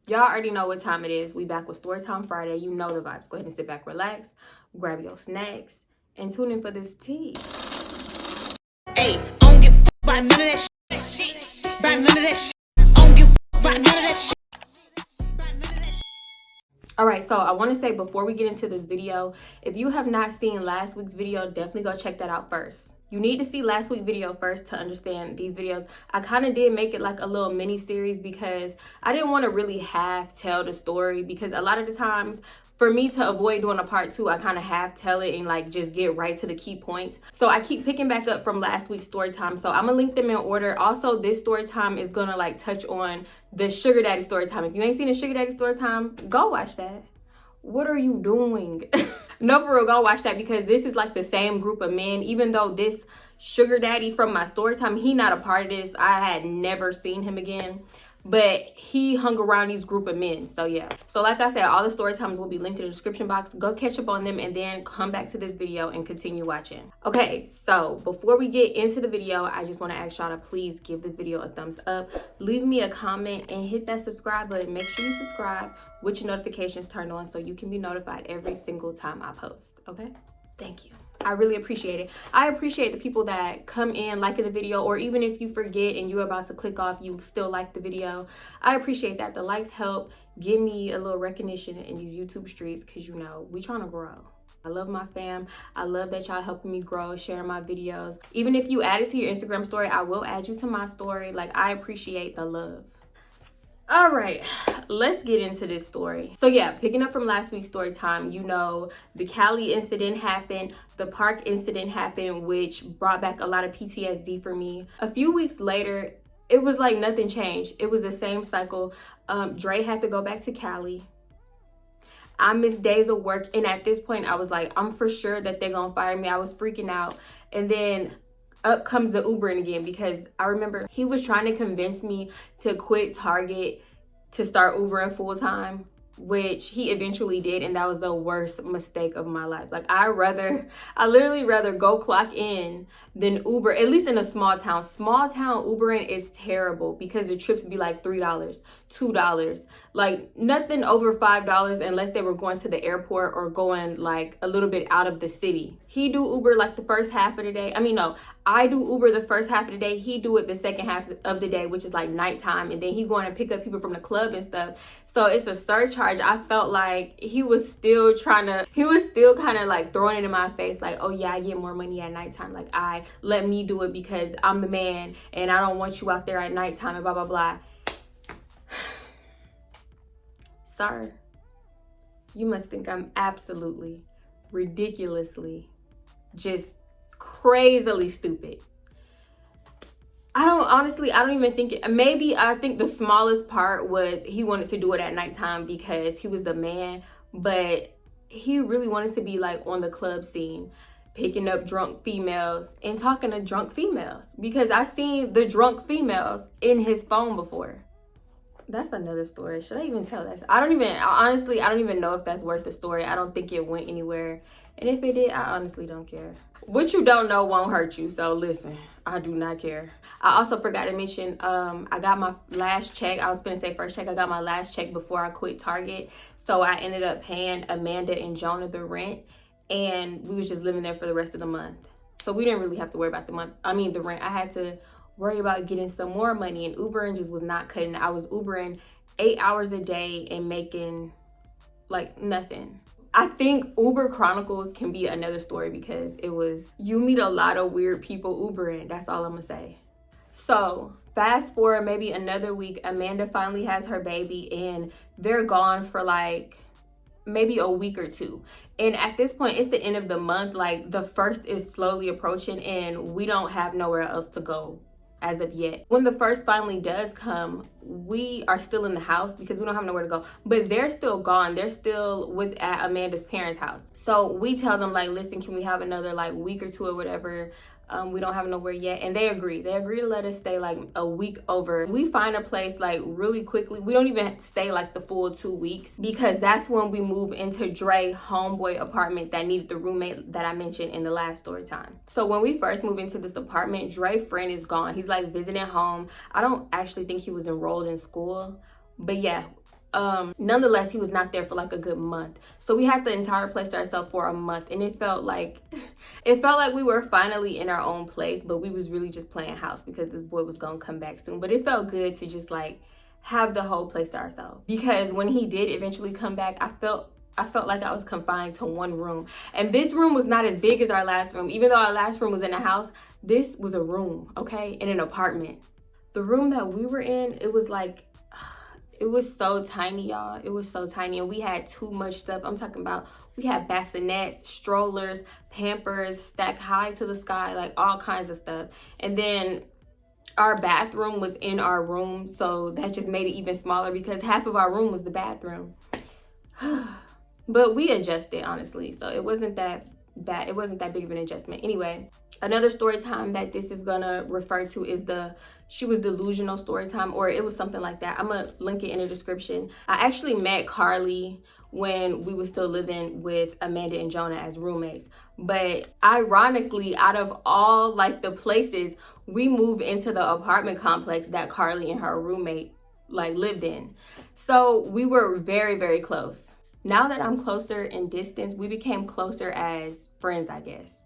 Y'all already know what time it is. We back with Storytime Friday. You know the vibes. Go ahead and sit back, relax, grab your snacks, and tune in for this tea. Hey, I don't give a fuck about none of that shit. About none of that shit. I don't give a fuck about none of that shit. All right, so I want to say before we get into this video, if you have not seen last week's video, definitely go check that out first. You need to see last week's video first to understand these videos. I kind of did make it like a little mini series because I didn't want to really tell the story, because a lot of the times for me to avoid doing a part 2, I kind of tell it and like just get right to the key points. So I keep picking back up from last week's story time. So I'm gonna link them in order. Also, this story time is gonna like touch on the Sugar Daddy story time. If you ain't seen the Sugar Daddy story time, go watch that. What are you doing? No, for real, go watch that, because this is like the same group of men. Even though this Sugar Daddy from my story time, he not a part of this. I had never seen him again, but he hung around these group of men. So yeah, so like I said, all the story times will be linked in the description box. Go catch up on them and then come back to this video and continue watching. Okay, so before we get into the video, I just want to ask y'all to please give this video a thumbs up, leave me a comment, and hit that subscribe button. Make sure you subscribe with your notifications turned on so you can be notified every single time I post. Okay, thank you. I really appreciate it. I appreciate the people that come in liking the video, or even if you forget and you're about to click off, you still like the video. I appreciate that. The likes help give me a little recognition in these YouTube streets, because you know, we trying to grow. I love my fam. I love that y'all helping me grow, sharing my videos. Even if you add it to your Instagram story, I will add you to my story. Like, I appreciate the love. All right, let's get into this story. So yeah, picking up from last week's story time, you know, the Cali incident happened, the park incident happened, which brought back a lot of PTSD for me. A few weeks later, it was like nothing changed. It was the same cycle. Dre had to go back to Cali. I missed days of work, and at this point I was like, I'm for sure that they're gonna fire me. I was freaking out. And then up comes the Ubering again, because I remember he was trying to convince me to quit Target to start Ubering full time, which he eventually did, and that was the worst mistake of my life. Like, I literally rather go clock in than Uber, at least in a small town. Small town Ubering is terrible because the trips be like $3, $2, like nothing over $5 unless they were going to the airport or going like a little bit out of the city. He do Uber like the first half of the day. I mean, no, I do Uber the first half of the day. He do it the second half of the day, which is like nighttime, and then he going to pick up people from the club and stuff. So it's a surcharge. I felt like he was still kind of like throwing it in my face, like, oh yeah, I get more money at nighttime. Like, let me do it because I'm the man and I don't want you out there at nighttime and blah, blah, blah. Sir, you must think I'm absolutely, ridiculously, just crazily stupid. I don't even think it. Maybe I think the smallest part was he wanted to do it at nighttime because he was the man, but he really wanted to be like on the club scene, picking up drunk females and talking to drunk females, because I've seen the drunk females in his phone before. That's another story. Should I even tell that? Honestly, I don't even know if that's worth the story. I don't think it went anywhere. And if it did, I honestly don't care. What you don't know won't hurt you. So listen, I do not care. I also forgot to mention, I got my last check. I was gonna say first check. I got my last check before I quit Target. So I ended up paying Amanda and Jonah the rent, and we was just living there for the rest of the month. So we didn't really have to worry about the rent. I had to worry about getting some more money, and Ubering just was not cutting. I was Ubering 8 hours a day and making like nothing. I think Uber Chronicles can be another story, because you meet a lot of weird people Ubering. That's all I'm gonna say. So fast forward maybe another week, Amanda finally has her baby, and they're gone for like maybe a week or two. And at this point, it's the end of the month. Like, the first is slowly approaching, and we don't have nowhere else to go as of yet. When the first finally does come, we are still in the house because we don't have nowhere to go, but they're still gone. They're still at Amanda's parents' house. So we tell them like, listen, can we have another like week or two or whatever? We don't have nowhere yet, and they agree to let us stay like a week over. We find a place like really quickly. We don't even stay like the full 2 weeks, because that's when we move into Dre homeboy apartment that needed the roommate that I mentioned in the last story time. So when we first move into this apartment, Dre friend is gone. He's like visiting home. I don't actually think he was enrolled in school, but yeah, Nonetheless, he was not there for like a good month. So we had the entire place to ourselves for a month, and it felt like we were finally in our own place, but we was really just playing house because this boy was gonna come back soon. But it felt good to just like have the whole place to ourselves, because when he did eventually come back, I felt like I was confined to one room. And this room was not as big as our last room. Even though our last room was in a house, this was a room, okay, in an apartment. The room that we were in, it was like, it was so tiny, y'all. It was so tiny, and we had too much stuff. I'm talking about, we had bassinets, strollers, Pampers stacked high to the sky, like all kinds of stuff. And then our bathroom was in our room, so that just made it even smaller because half of our room was the bathroom. But we adjusted, honestly, so it wasn't that bad. It wasn't that big of an adjustment. Anyway, another story time that this is gonna refer to is she was delusional story time, or it was something like that. I'm gonna link it in the description. I actually met Carly when we were still living with Amanda and Jonah as roommates. But ironically, out of all like the places, we moved into the apartment complex that Carly and her roommate like lived in. So we were very, very close. Now that I'm closer in distance, we became closer as friends, I guess.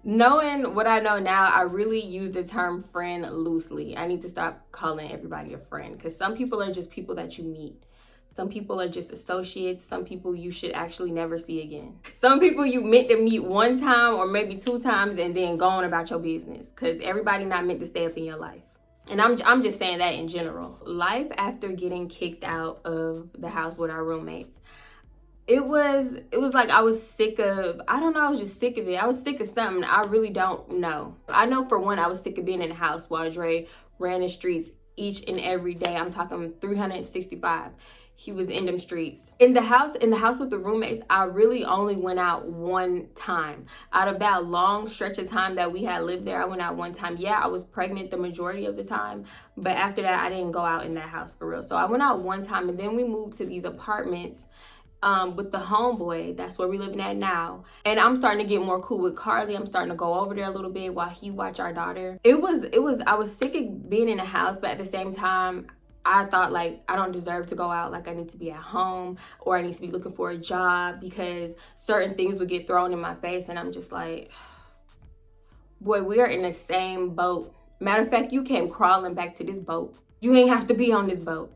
Knowing what I know now, I really use the term friend loosely. I need to stop calling everybody a friend, because some people are just people that you meet. Some people are just associates. Some people you should actually never see again. Some people you meant to meet one time or maybe 2 times and then go on about your business, because everybody not meant to stay up in your life. And I'm just saying that in general. Life after getting kicked out of the house with our roommates, it was like I was sick of, I don't know, I was just sick of it. I was sick of something. I really don't know. I know for one, I was sick of being in the house while Dre ran the streets each and every day. I'm talking 365. He was in them streets. In the house with the roommates, I really only went out one time. Out of that long stretch of time that we had lived there, I went out one time. Yeah, I was pregnant the majority of the time, but after that, I didn't go out in that house for real. So I went out one time, and then we moved to these apartments with the homeboy. That's where we're living at now. And I'm starting to get more cool with Carly. I'm starting to go over there a little bit while he watch our daughter. I was sick of being in the house, but at the same time, I thought like I don't deserve to go out. Like I need to be at home, or I need to be looking for a job, because certain things would get thrown in my face, and I'm just like, boy, we are in the same boat. Matter of fact, you came crawling back to this boat. You ain't have to be on this boat.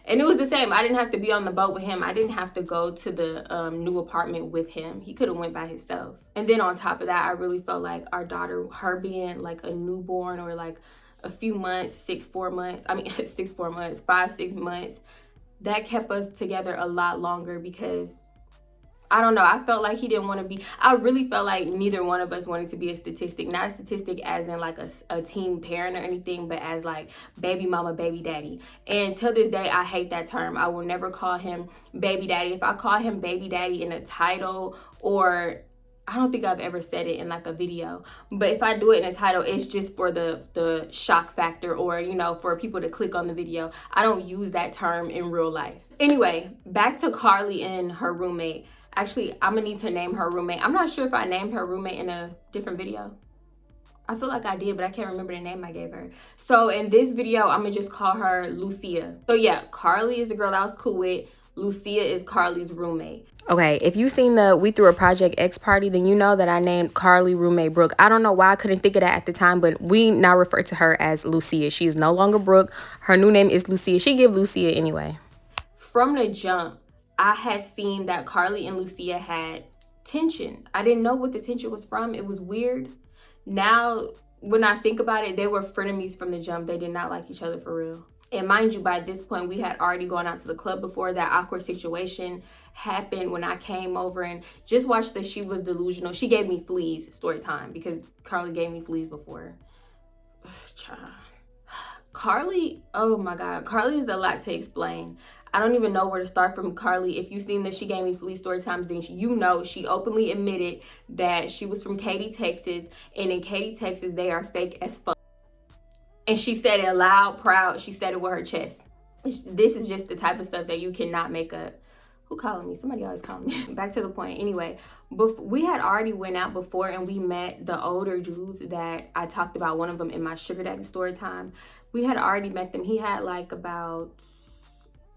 And it was the same. I didn't have to be on the boat with him. I didn't have to go to the new apartment with him. He could have went by himself. And then on top of that, I really felt like our daughter, her being like a newborn, or like a few months, 5, 6 months, that kept us together a lot longer, because I don't know, I felt like he didn't want to be, I really felt like neither one of us wanted to be a statistic. Not a statistic as in like a teen parent or anything, but as like baby mama, baby daddy. And till this day, I hate that term. I will never call him baby daddy. If I call him baby daddy in a title, or I don't think I've ever said it in like a video, but if I do it in a title, it's just for the shock factor, or, you know, for people to click on the video. I don't use that term in real life. Anyway, back to Carly and her roommate. Actually, I'm gonna need to name her roommate. I'm not sure if I named her roommate in a different video. I feel like I did, but I can't remember the name I gave her. So in this video, I'm gonna just call her Lucia. So yeah, Carly is the girl I was cool with. Lucia is Carly's roommate. Okay, if you've seen the We Threw a Project X party, then you know that I named Carly roommate Brooke. I don't know why I couldn't think of that at the time, but we now refer to her as Lucia. She is no longer Brooke. Her new name is Lucia. She give Lucia anyway. From the jump, I had seen that Carly and Lucia had tension. I didn't know what the tension was from. It was weird. Now, when I think about it, they were frenemies from the jump. They did not like each other for real. And mind you, by this point, we had already gone out to the club before that awkward situation happened when I came over, and just watched the She Was Delusional. She gave me fleas story time, because Carly gave me fleas before. Carly, oh my God, Carly is a lot to explain. I don't even know where to start from Carly. If you've seen the She Gave Me Fleas story times, then you know she openly admitted that she was from Katy, Texas, and in Katy, Texas, they are fake as fuck. And she said it loud, proud. She said it with her chest. This is just the type of stuff that you cannot make up. Who calling me? Somebody always calling me. Back to the point. Anyway, we had already went out before, and we met the older dudes that I talked about, one of them in my SugarDaddy story time. We had already met them. He had like about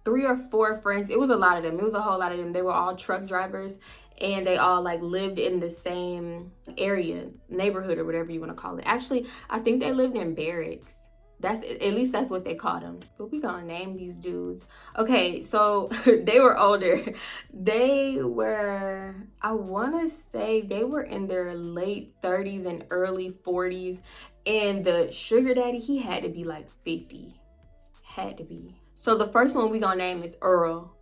3 or 4 friends. It was a lot of them. It was a whole lot of them. They were all truck drivers, and they all like lived in the same area, neighborhood, or whatever you want to call it. Actually, I think they lived in barracks. That's, at least that's what they called them. But we gonna name these dudes. Okay, so they were older. They were, I wanna say they were in their late 30s and early 40s. And the sugar daddy, he had to be like 50. Had to be. So the first one we gonna name is Earl.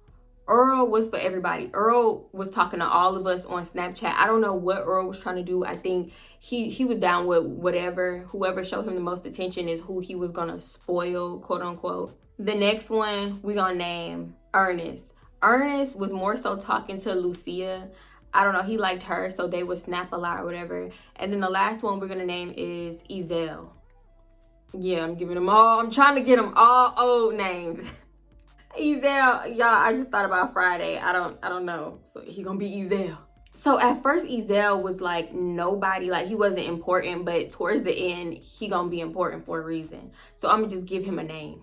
Earl was for everybody. Earl was talking to all of us on Snapchat. I don't know what Earl was trying to do. I think he was down with whatever. Whoever showed him the most attention is who he was gonna spoil, quote unquote. The next one we gonna name Ernest. Ernest was more so talking to Lucia. I don't know, he liked her, so they would snap a lot or whatever. And then the last one we're gonna name is Ezel. Yeah, I'm giving them all, I'm trying to get them all old names. Ezel, y'all, I just thought about Friday. I don't know. So he gonna be Ezel. So at first Ezel was like nobody, like he wasn't important, but towards the end, he gonna be important for a reason. So I'm gonna just give him a name.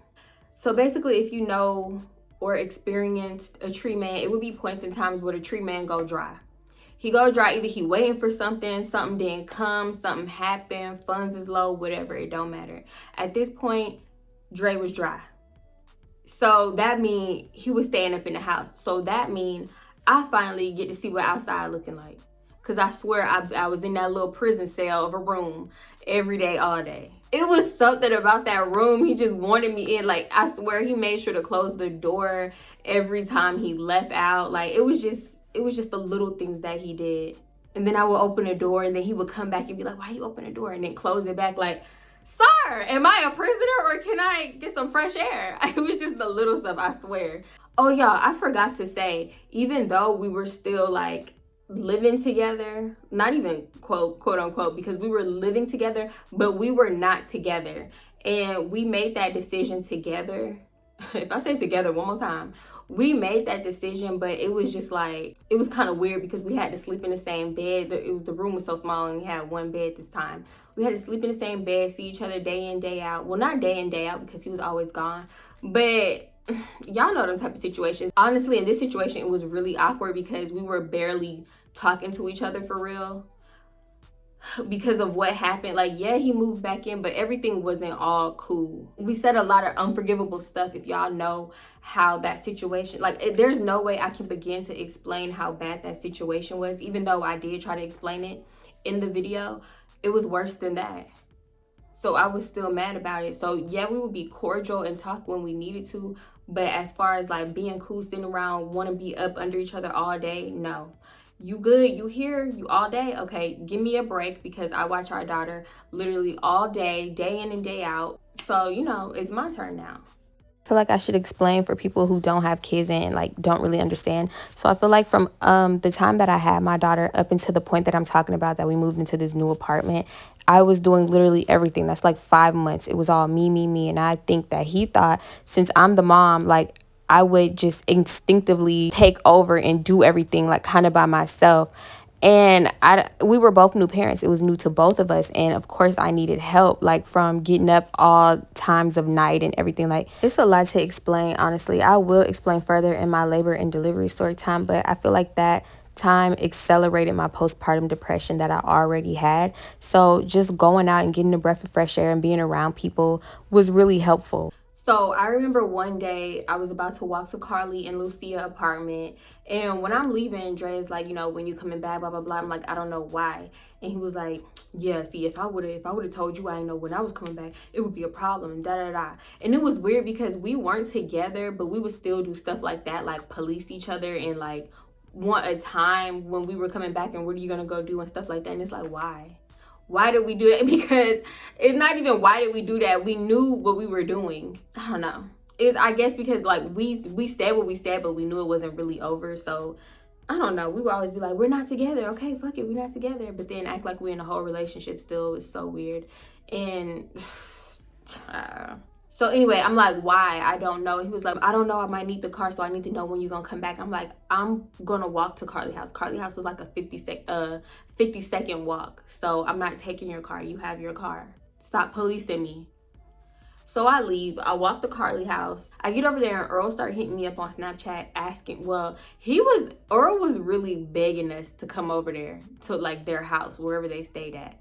So basically, if you know or experienced a tree man, it would be points in times where the tree man go dry. He go dry, either he waiting for something didn't come, something happened, funds is low, whatever, it don't matter. At this point, Dre was dry. So that mean he was staying up in the house. So that mean I finally get to see what outside looking like. Cause I swear I was in that little prison cell of a room every day, all day. It was something about that room. He just wanted me in. Like, I swear he made sure to close the door every time he left out. Like, it was just the little things that he did. And then I would open the door and then he would come back and be like, why you open the door? And then close it back like, sir, am I a prisoner or can I get some fresh air? It was just the little stuff, I swear. Oh, y'all, I forgot to say, even though we were still like living together, not even quote unquote, because we were living together, but we were not together. And we made that decision together. If I say together one more time, we made that decision, but it was just like, it was kind of weird because we had to sleep in the same bed. The room was so small and we had one bed this time. We had to sleep in the same bed, see each other day in, day out. Well, not day in, day out because he was always gone. But y'all know them type of situations. Honestly, in this situation, it was really awkward because we were barely talking to each other for real. Because of what happened. Like, yeah, he moved back in, but everything wasn't all cool. We said a lot of unforgivable stuff. If y'all know how that situation, like, there's no way I can begin to explain how bad that situation was. Even though I did try to explain it in the video, it was worse than that. So I was still mad about it. So yeah, we would be cordial and talk when we needed to, but as far as like being cool, sitting around, want to be up under each other all day, no. You good? You here? You all day? Okay, give me a break because I watch our daughter literally all day, day in and day out. So, you know, it's my turn now. I feel like I should explain for people who don't have kids and like don't really understand. So I feel like from the time that I had my daughter up until the point that I'm talking about, that we moved into this new apartment, I was doing literally everything. That's like 5 months. It was all me. And I think that he thought, since I'm the mom, like I would just instinctively take over and do everything like kind of by myself. And we were both new parents. It was new to both of us. And of course I needed help, like from getting up all times of night and everything. Like, it's a lot to explain, honestly. I will explain further in my labor and delivery story time, but I feel like that time accelerated my postpartum depression that I already had. So just going out and getting a breath of fresh air and being around people was really helpful. So I remember one day I was about to walk to Carly and Lucia apartment, and when I'm leaving, Dre's like, you know, when you coming back, blah blah blah. I'm like, I don't know why. And he was like, yeah, see, if I would have told you I didn't know when I was coming back, it would be a problem, and da da da. And it was weird because we weren't together, but we would still do stuff like that, like police each other and like want a time when we were coming back and what are you gonna go do and stuff like that. And it's like, why did we do that? Because it's not even why did we do that. We knew what we were doing. I don't know. I guess because like we said what we said, but we knew it wasn't really over. So I don't know. We would always be like, we're not together. Okay, fuck it, we're not together. But then act like we're in a whole relationship still. It's so weird. And so anyway, I'm like, why? I don't know. He was like, I don't know. I might need the car, so I need to know when you're going to come back. I'm like, I'm going to walk to Carly house. Carly house was like a 50-second walk. So I'm not taking your car. You have your car. Stop policing me. So I leave. I walk to Carly house. I get over there and Earl started hitting me up on Snapchat asking, well, Earl was really begging us to come over there to like their house, wherever they stayed at.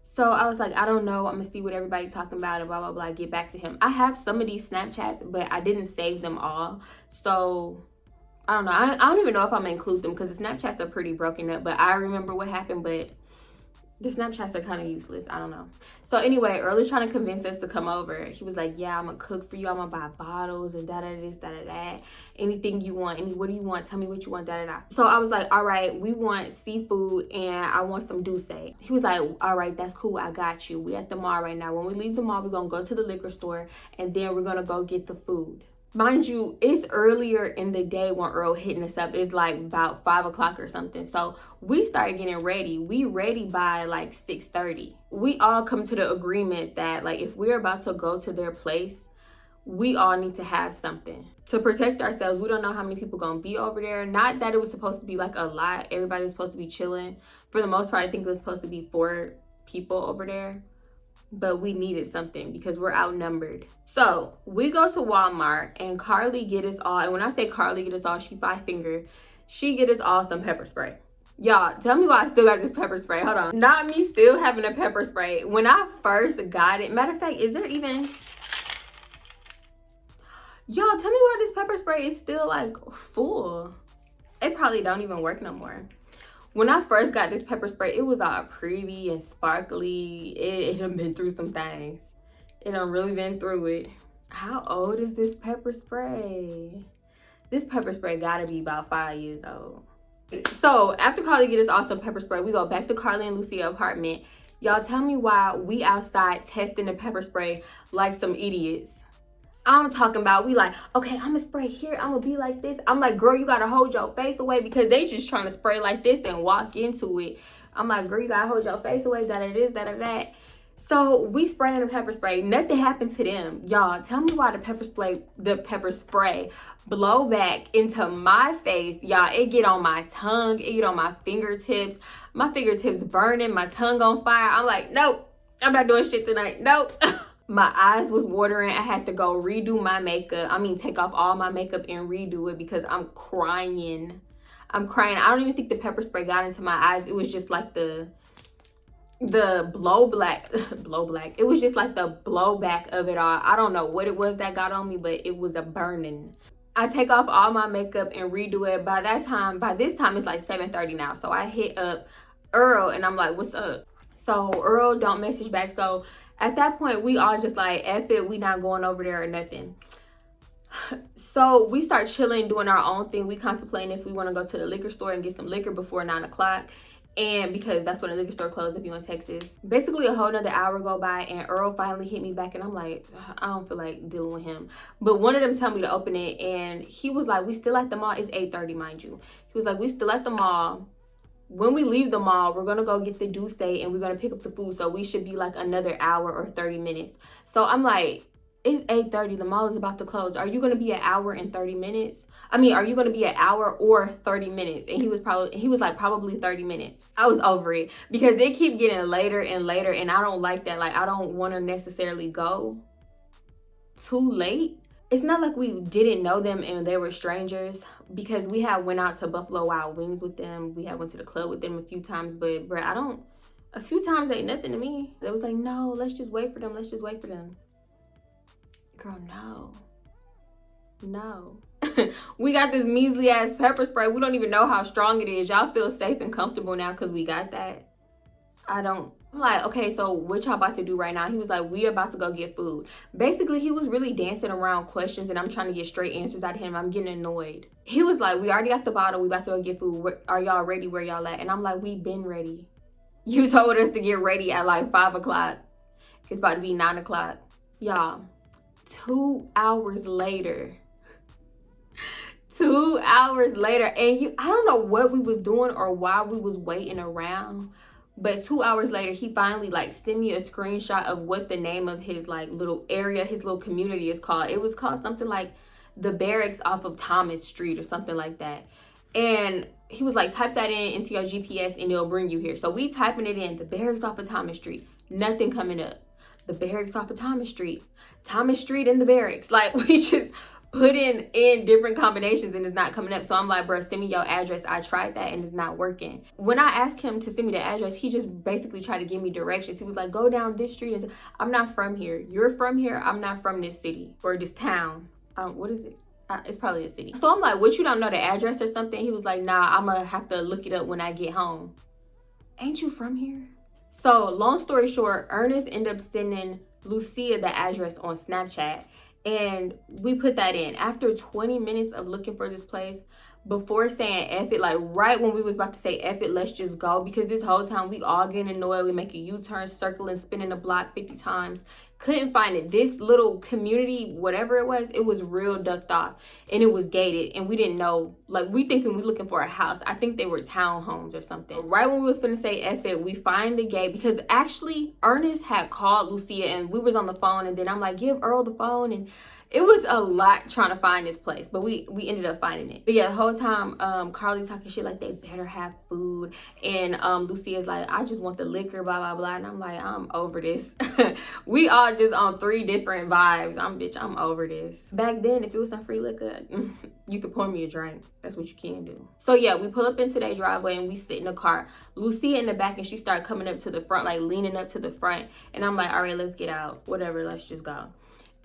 So I was like, I don't know. I'm gonna see what everybody's talking about and blah, blah, blah. Get back to him. I have some of these Snapchats, but I didn't save them all. So I don't know. I don't even know if I'm gonna include them because the Snapchats are pretty broken up, but I remember what happened, but the Snapchats are kind of useless. I don't know. So anyway, Earl is trying to convince us to come over. He was like, yeah, I'm gonna cook for you. I'm gonna buy bottles and da-da this, da-da that. Anything you want. What do you want? Tell me what you want, da-da-da. So I was like, all right, we want seafood and I want some douce. He was like, all right, that's cool. I got you. We at the mall right now. When we leave the mall, we're gonna go to the liquor store and then we're gonna go get the food. Mind you, it's earlier in the day when Earl hitting us up. It's like about 5 o'clock or something. So we started getting ready. We ready by like 6:30. We all come to the agreement that like if we're about to go to their place, we all need to have something to protect ourselves. We don't know how many people gonna be over there. Not that it was supposed to be like a lot. Everybody was supposed to be chilling. For the most part, I think it was supposed to be 4 people over there. But we needed something because we're outnumbered. So we go to Walmart and Carly get us all, and when I say Carly get us all, she 5-finger. She get us all some pepper spray. Y'all, tell me why I still got this pepper spray. Hold on. Not me still having a pepper spray. When I first got it, matter of fact, is there even... Y'all, tell me why this pepper spray is still like full. It probably don't even work no more. When I first got this pepper spray, it was all pretty and sparkly. It done been through some things. It done really been through it. How old is this pepper spray? This pepper spray gotta be about 5 years old. So after Carly get us awesome pepper spray, we go back to Carly and Lucia's apartment. Y'all tell me why we outside testing the pepper spray like some idiots. I'm talking about, we like, okay, I'm gonna spray here. I'm gonna be like this. I'm like, girl, you gotta hold your face away because they just trying to spray like this and walk into it. I'm like, girl, you gotta hold your face away, that. So we spraying the pepper spray. Nothing happened to them. Y'all, tell me why the pepper spray blow back into my face. Y'all, it get on my tongue. It get on my fingertips. My fingertips burning. My tongue on fire. I'm like, nope, I'm not doing shit tonight. Nope. My eyes was watering. I had to go redo my makeup. Take off all my makeup and redo it because I'm crying. I don't even think the pepper spray got into my eyes. It was just like the blow black. It was just like the blowback of it all. I don't know what it was that got on me, but it was a burning. I take off all my makeup and redo it. By this time, it's like 7:30 now. So I hit up Earl and I'm like, what's up? So Earl don't message back. So at that point, we all just like, F it, we not going over there or nothing. So we start chilling, doing our own thing. We contemplating if we want to go to the liquor store and get some liquor before 9 o'clock. And because that's when the liquor store closed if you're in Texas. Basically a whole nother hour go by and Earl finally hit me back and I'm like, I don't feel like dealing with him. But one of them told me to open it and he was like, we still at the mall. It's 8:30, mind you. He was like, we still at the mall. When we leave the mall, we're gonna go get the douce and we're gonna pick up the food. So we should be like another hour or 30 minutes. So I'm like, it's 8:30, the mall is about to close. Are you gonna be an hour and 30 minutes? Are you gonna be an hour or 30 minutes? And he was like, probably 30 minutes. I was over it because they keep getting later and later and I don't like that. Like, I don't wanna necessarily go too late. It's not like we didn't know them and they were strangers because we had went out to Buffalo Wild Wings with them. We had went to the club with them a few times, but bruh, a few times ain't nothing to me. They was like, no, let's just wait for them. Girl, no. We got this measly ass pepper spray. We don't even know how strong it is. Y'all feel safe and comfortable now because we got that. I'm like, okay, so what y'all about to do right now? He was like, we about to go get food. Basically, he was really dancing around questions and I'm trying to get straight answers out of him. I'm getting annoyed. He was like, we already got the bottle. We about to go get food. Are y'all ready? Where y'all at? And I'm like, we been ready. You told us to get ready at like 5 o'clock. It's about to be 9 o'clock. Y'all, 2 hours later. 2 hours later. And I don't know what we was doing or why we was waiting around. But 2 hours later, he finally like sent me a screenshot of what the name of his like little area, his little community is called. It was called something like the Barracks off of Thomas Street or something like that. And he was like, type that into your GPS and it'll bring you here. So we typing it in, the Barracks off of Thomas Street. Nothing coming up. the barracks off of Thomas Street in the barracks. Like, we just putting in different combinations and it's not coming up. So I'm like, bro, send me your address. I tried that and it's not working. When I asked him to send me the address, he just basically tried to give me directions. He was like, go down this street. And I'm not from here. You're from here. I'm not from this city or this town. What is it? It's probably a city. So I'm like, what, you don't know the address or something? He was like, nah, I'm gonna have to look it up when I get home. Ain't you from here? So long story short, Ernest ended up sending Lucia the address on Snapchat. And we put that in. After 20 minutes of looking for this place, before saying F it, like right when we was about to say F it, let's just go. Because this whole time we all getting annoyed. We make a U-turn, circling, spinning the block 50 times. Couldn't find it. This little community, whatever it was real ducked off. And it was gated. And we didn't know. Like, we thinking we looking for a house. I think they were townhomes or something. Right when we was finna say F it, we find the gate. Because actually, Ernest had called Lucia and we was on the phone. And then I'm like, give Earl the phone. And it was a lot trying to find this place, but we ended up finding it. But yeah, the whole time, Carly talking shit like they better have food. And Lucia's like, I just want the liquor, blah, blah, blah. And I'm like, I'm over this. We all just on 3 different vibes. I'm over this. Back then, if it was some free liquor, you could pour me a drink. That's what you can do. So yeah, we pull up into their driveway and we sit in the car. Lucia in the back and she started coming up to the front, like leaning up to the front. And I'm like, all right, let's get out. Whatever, let's just go.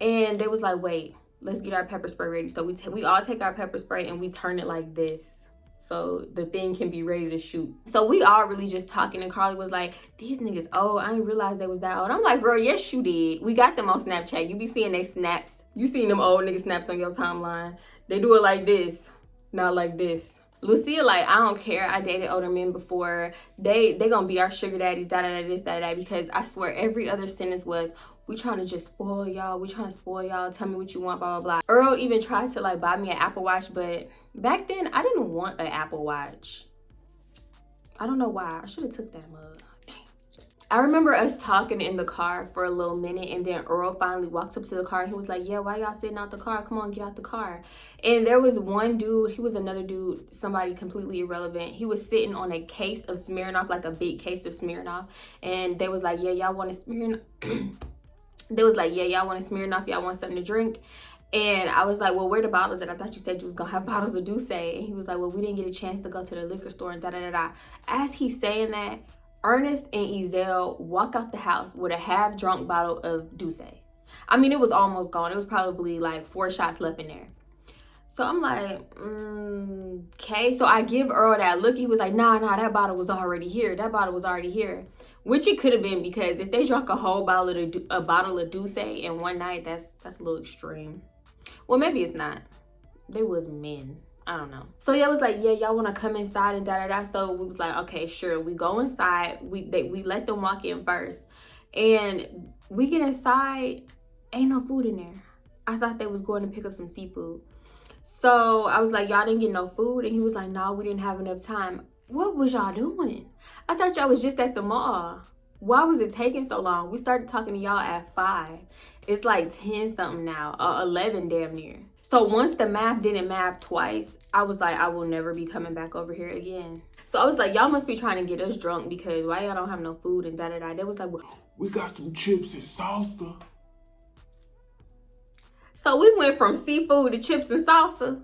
And they was like, wait, let's get our pepper spray ready. So we all take our pepper spray and we turn it like this so the thing can be ready to shoot. So we all really just talking and Carly was like, these niggas old. I didn't realize they was that old. I'm like, girl, yes, you did. We got them on Snapchat. You be seeing they snaps. You seen them old nigga snaps on your timeline. They do it like this, not like this. Lucia like, I don't care. I dated older men before. They gonna be our sugar daddy, da-da-da, this, da-da-da. Because I swear every other sentence was, we trying to just spoil y'all. We trying to spoil y'all. Tell me what you want, blah, blah, blah. Earl even tried to like buy me an Apple Watch, but back then I didn't want an Apple Watch. I don't know why. I should have took that mug. Dang. I remember us talking in the car for a little minute and then Earl finally walks up to the car and he was like, yeah, why y'all sitting out the car? Come on, get out the car. And there was one dude, he was another dude, somebody completely irrelevant. He was sitting on a case of Smirnoff, like a big case of Smirnoff. And they was like, yeah, y'all want to Smirnoff? They was like, yeah, y'all want to Smirnoff? Y'all want something to drink? And I was like, well, where the bottles at? I thought you said you was going to have bottles of Douce. And he was like, well, we didn't get a chance to go to the liquor store and da-da-da-da. As he's saying that, Ernest and Ezell walk out the house with a half-drunk bottle of Douce. I mean, it was almost gone. It was probably like 4 shots left in there. So I'm like, okay. So I give Earl that look. He was like, nah, that bottle was already here. That bottle was already here. Which it could have been, because if they drank a whole bottle of Douce in one night, that's a little extreme. Well, maybe it's not. They was men. I don't know. So yeah, it was like, yeah, y'all want to come inside and da-da-da. So we was like, okay, sure. We go inside. We let them walk in first. And we get inside. Ain't no food in there. I thought they was going to pick up some seafood. So I was like, y'all didn't get no food? And he was like, no, we didn't have enough time. What was y'all doing? I thought y'all was just at the mall. Why was it taking so long? We started talking to y'all at 5. It's like 10 something now, 11 damn near. So once the math didn't math twice, I was like, I will never be coming back over here again. So I was like, y'all must be trying to get us drunk because why y'all don't have no food and da-da-da. They was like, well, we got some chips and salsa. So we went from seafood to chips and salsa.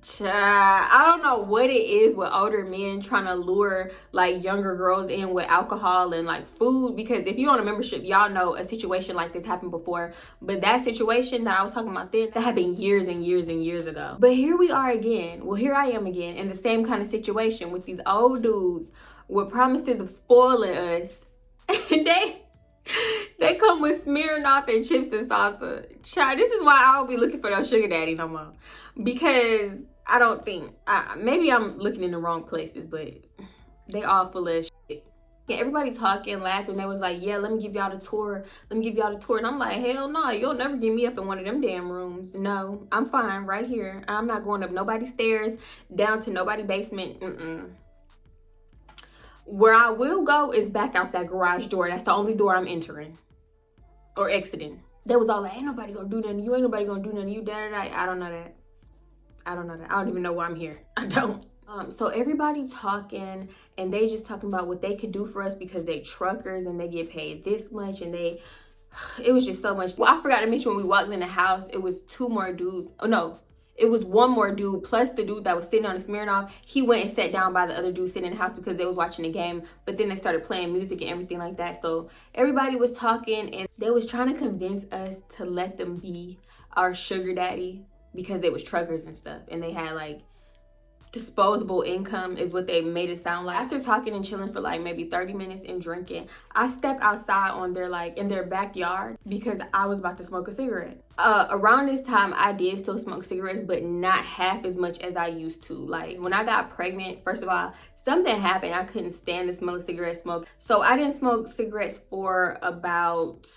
Child, I don't know what it is with older men trying to lure like younger girls in with alcohol and like food, because if you're on a membership, y'all know a situation like this happened before. But that situation that I was talking about then, that happened years and years and years ago. But here we are again. Well, here I am again in the same kind of situation with these old dudes with promises of spoiling us. And they come with Smirnoff and chips and salsa. Child, this is why I don't be looking for no sugar daddy no more. Because I don't think, maybe I'm looking in the wrong places, but they all full of shit. Yeah, everybody talking, laughing. They was like, yeah, let me give y'all the tour. Let me give y'all the tour. And I'm like, hell no, you'll never get me up in one of them damn rooms. No, I'm fine right here. I'm not going up nobody's stairs, down to nobody's basement. Where I will go is back out that garage door. That's the only door I'm entering or exiting. They was all like, ain't nobody gonna do nothing. You ain't nobody gonna do nothing. You da-da-da. I don't know that. I don't even know why I'm here. I don't. So everybody talking and they just talking about what they could do for us because they truckers and they get paid this much and they it was just so much. Well, I forgot to mention when we walked in the house, it was 2 more dudes. Oh no, it was 1 more dude plus the dude that was sitting on the Smirnoff. He went and sat down by the other dude sitting in the house because they was watching the game, but then they started playing music and everything like that. So everybody was talking and they was trying to convince us to let them be our sugar daddy because they was truckers and stuff, and they had like disposable income is what they made it sound like. After talking and chilling for like maybe 30 minutes and drinking, I stepped outside on their like in their backyard because I was about to smoke a cigarette. Around this time I did still smoke cigarettes, but not half as much as I used to. Like when I got pregnant, first of all, something happened. I couldn't stand the smell of cigarette smoke, so I didn't smoke cigarettes for about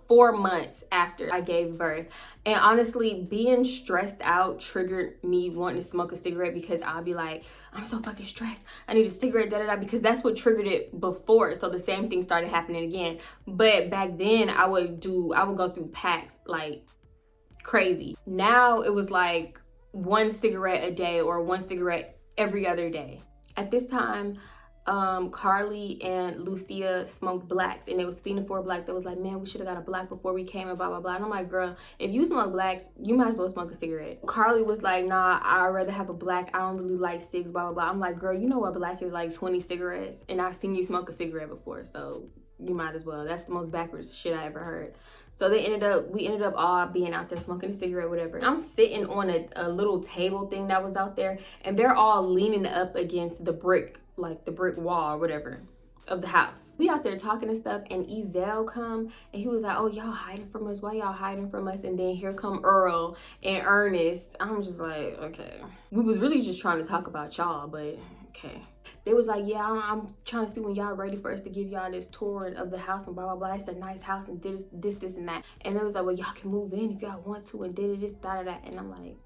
4 months after I gave birth. And honestly, being stressed out triggered me wanting to smoke a cigarette because I'll be like, I'm so fucking stressed, I need a cigarette, because that's what triggered it before. So the same thing started happening again. But back then I would go through packs like crazy. Now it was like 1 cigarette a day or 1 cigarette every other day. At this time, Carly and Lucia smoked blacks, and they was feeding for a black. They was like, man, we should have got a black before we came and blah blah blah. And I'm like, girl, if you smoke blacks, you might as well smoke a cigarette. Carly was like, nah, I'd rather have a black, I don't really like cigs, blah blah blah. I'm like, girl, you know what black is, like 20 cigarettes, and I've seen you smoke a cigarette before, so you might as well. That's the most backwards shit I ever heard. So we ended up all being out there smoking a cigarette, whatever. I'm sitting on a little table thing that was out there, and they're all leaning up against the brick, like the brick wall or whatever of the house. We out there talking and stuff, and Ezel come, and he was like, oh, y'all hiding from us? Why y'all hiding from us? And then here come Earl and Ernest. I'm just like, okay. We was really just trying to talk about y'all, but okay. They was like, yeah, I'm trying to see when y'all ready for us to give y'all this tour of the house and blah blah blah. It's a nice house and this and that. And they was like, well, y'all can move in if y'all want to, and this da da da. And I'm like,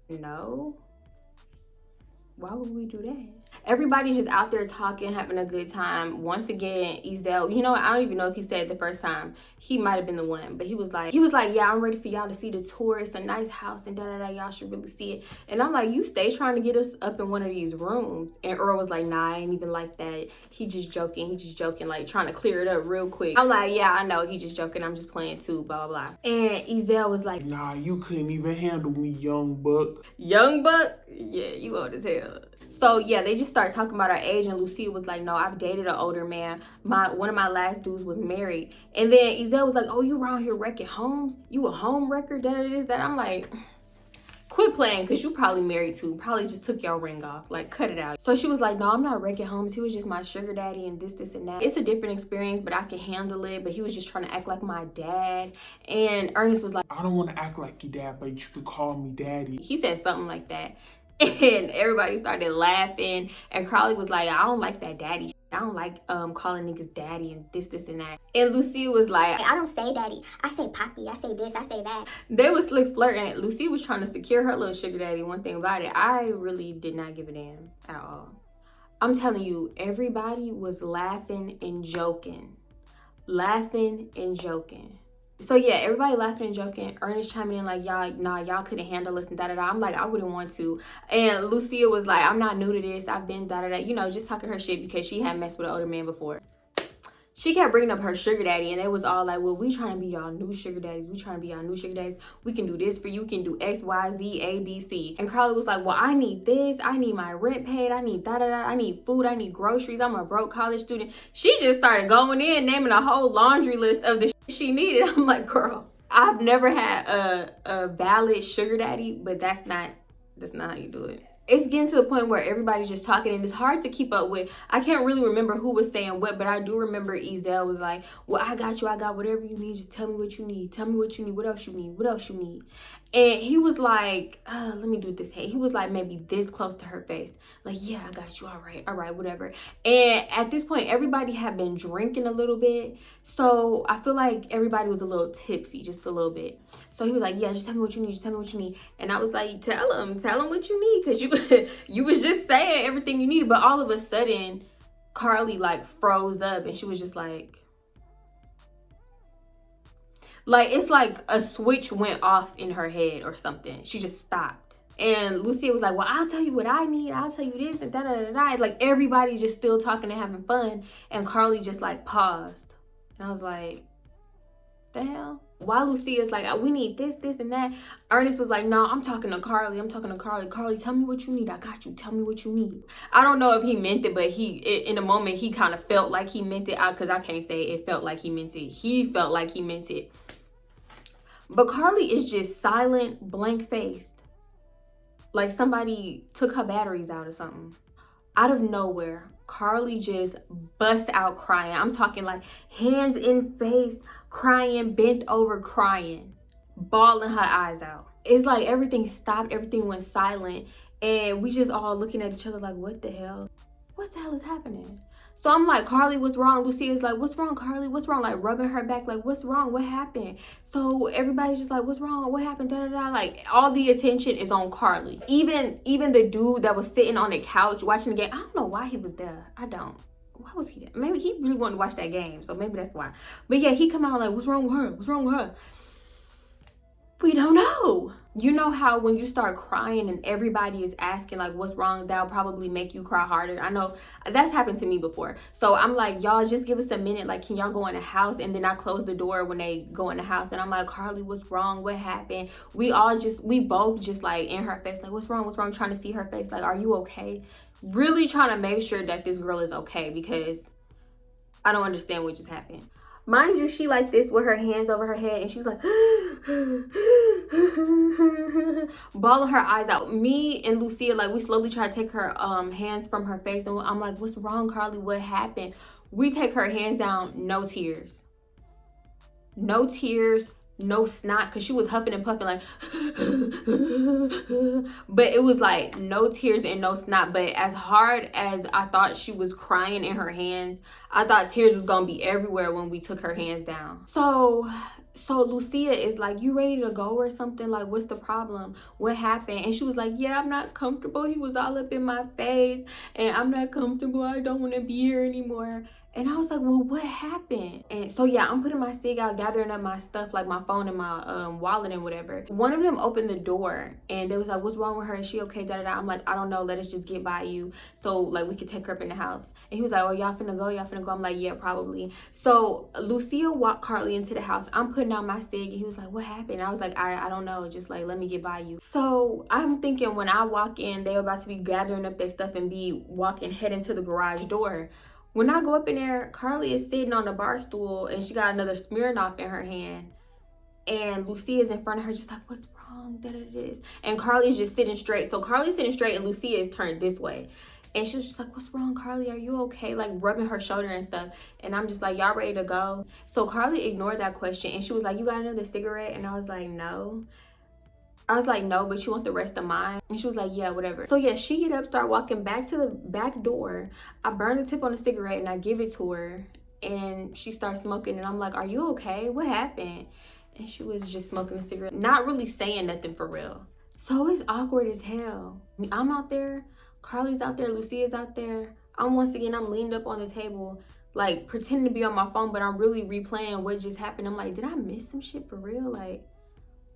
no, why would we do that? Everybody's just out there talking, having a good time. Once again, Ezel, you know, I don't even know if he said it the first time. He might have been the one, but he was like, yeah, I'm ready for y'all to see the tour. It's a nice house and da da da. Y'all should really see it. And I'm like, you stay trying to get us up in one of these rooms. And Earl was like, nah, I ain't even like that. He just joking, like trying to clear it up real quick. I'm like, yeah, I know, he just joking. I'm just playing too, blah blah blah. And Ezel was like, nah, you couldn't even handle me, young buck. Young buck? Yeah, you old as hell. So yeah, they just started talking about our age, and Lucia was like, no, I've dated an older man. One of my last dudes was married. And then Ezel was like, oh, you around here wrecking homes? You a home wrecker? That. I'm like, quit playing, because you probably married too. Probably just took your ring off. Like, cut it out. So she was like, no, I'm not wrecking homes. He was just my sugar daddy and this and that. It's a different experience, but I can handle it. But he was just trying to act like my dad. And Ernest was like, I don't want to act like your dad, but you could call me daddy. He said something like that. And everybody started laughing, and Carly was like, I don't like that daddy shit. I don't like calling niggas daddy and this and that. And Lucia was like, I don't say daddy, I say poppy, I say this, I say that. They was slick flirting. Lucia was trying to secure her little sugar daddy. One thing about it, I really did not give a damn at all. I'm telling you, everybody was laughing and joking. So yeah, everybody laughing and joking. Ernest chiming in like, y'all couldn't handle us and da da da. I'm like, I wouldn't want to. And Lucia was like, I'm not new to this. I've been da da da. You know, just talking her shit because she had messed with an older man before. She kept bringing up her sugar daddy, and they was all like, well, we trying to be y'all new sugar daddies. We can do this for you. We can do X, Y, Z, A, B, C. And Carly was like, well, I need this. I need my rent paid. I need da da da. I need food. I need groceries. I'm a broke college student. She just started going in, naming a whole laundry list of the shit she needed. I'm like, girl, I've never had a valid sugar daddy, but that's not how you do it. It's getting to the point where everybody's just talking, and it's hard to keep up with. I can't really remember who was saying what, but I do remember Ezel was like, well, I got you. I got whatever you need. Just tell me what you need. What else you need? And he was like, let me do this. Hey, he was like maybe this close to her face. Like, yeah, I got you. All right, whatever. And at this point, everybody had been drinking a little bit. So I feel like everybody was a little tipsy, just a little bit. So he was like, yeah, just tell me what you need. And I was like, tell him what you need. Because you was just saying everything you needed. But all of a sudden, Carly like froze up, and she was just like it's like a switch went off in her head or something. She just stopped. And Lucia was like, well, I'll tell you what I need. I'll tell you this and da-da-da-da. Like, everybody just still talking and having fun. And Carly just, like, paused. And I was like, the hell? While Lucia's like, we need this, this, and that, Ernest was like, no, I'm talking to Carly. I'm talking to Carly. Carly, tell me what you need. I got you. Tell me what you need. I don't know if he meant it, but in a moment, he kind of felt like he meant it. Because I can't say it felt like he meant it. He felt like he meant it. But Carly is just silent, blank-faced. Like somebody took her batteries out or something. Out of nowhere, Carly just bust out crying. I'm talking like hands in face, crying, bent over crying, bawling her eyes out. It's like everything stopped, everything went silent, and we just all looking at each other like, what the hell? What the hell is happening? So I'm like, Carly, what's wrong? Lucia's like, what's wrong, Carly? What's wrong? Like rubbing her back, like, what's wrong? What happened? So everybody's just like, what's wrong? What happened? Da da da. Like all the attention is on Carly. Even the dude that was sitting on the couch watching the game, I don't know why he was there. I don't. Why was he there? Maybe he really wanted to watch that game, so maybe that's why. But yeah, he come out like, what's wrong with her? What's wrong with her? We don't know. You know how when you start crying and everybody is asking like what's wrong, that'll probably make you cry harder. I know that's happened to me before. So I'm like, y'all just give us a minute. Like, can y'all go in the house? And then I close the door when they go in the house. And I'm like, Carly, what's wrong? What happened? We both just like in her face, like, what's wrong? What's wrong? Trying to see her face. Like, are you okay? Really trying to make sure that this girl is okay, because I don't understand what just happened. Mind you, she like this with her hands over her head, and she was like bawling her eyes out. Me and Lucia, like, we slowly try to take her hands from her face, and I'm like, what's wrong, Carly? What happened? We take her hands down, no tears. No tears, no snot, because she was huffing and puffing like but it was like no tears and no snot. But as hard as I thought she was crying in her hands, I thought tears was gonna be everywhere when we took her hands down. So Lucia is like, you ready to go or something? Like, what's the problem? What happened? And she was like, yeah, I'm not comfortable. He was all up in my face and I'm not comfortable. I don't want to be here anymore. And I was like, well, what happened? And so, yeah, I'm putting my cig out, gathering up my stuff, like my phone and my wallet and whatever. One of them opened the door and they was like, what's wrong with her? Is she okay? Da, da, da. I'm like, I don't know. Let us just get by you so, like, we could take her up in the house. And he was like, oh, y'all finna go? Y'all finna go? I'm like, yeah, probably. So Lucia walked Carly into the house. I'm putting out my cig and he was like, what happened? I was like, I don't know. Just, like, let me get by you. So I'm thinking when I walk in, they were about to be gathering up their stuff and be heading to the garage door. When I go up in there, Carly is sitting on the bar stool and she got another Smirnoff in her hand. And Lucia is in front of her just like, what's wrong? Da-da-da-da. And Carly's just sitting straight. So Carly's sitting straight and Lucia is turned this way. And she was just like, what's wrong, Carly? Are you okay? Like rubbing her shoulder and stuff. And I'm just like, y'all ready to go? So Carly ignored that question and she was like, you got another cigarette? And I was like, no. I was like, no, but you want the rest of mine? And she was like, yeah, whatever. So yeah, she get up, start walking back to the back door. I burn the tip on the cigarette and I give it to her. And she starts smoking and I'm like, are you okay? What happened? And she was just smoking a cigarette, not really saying nothing for real. So it's awkward as hell. I'm out there, Carly's out there, Lucia's out there. I'm leaned up on the table, like pretending to be on my phone, but I'm really replaying what just happened. I'm like, did I miss some shit for real? Like,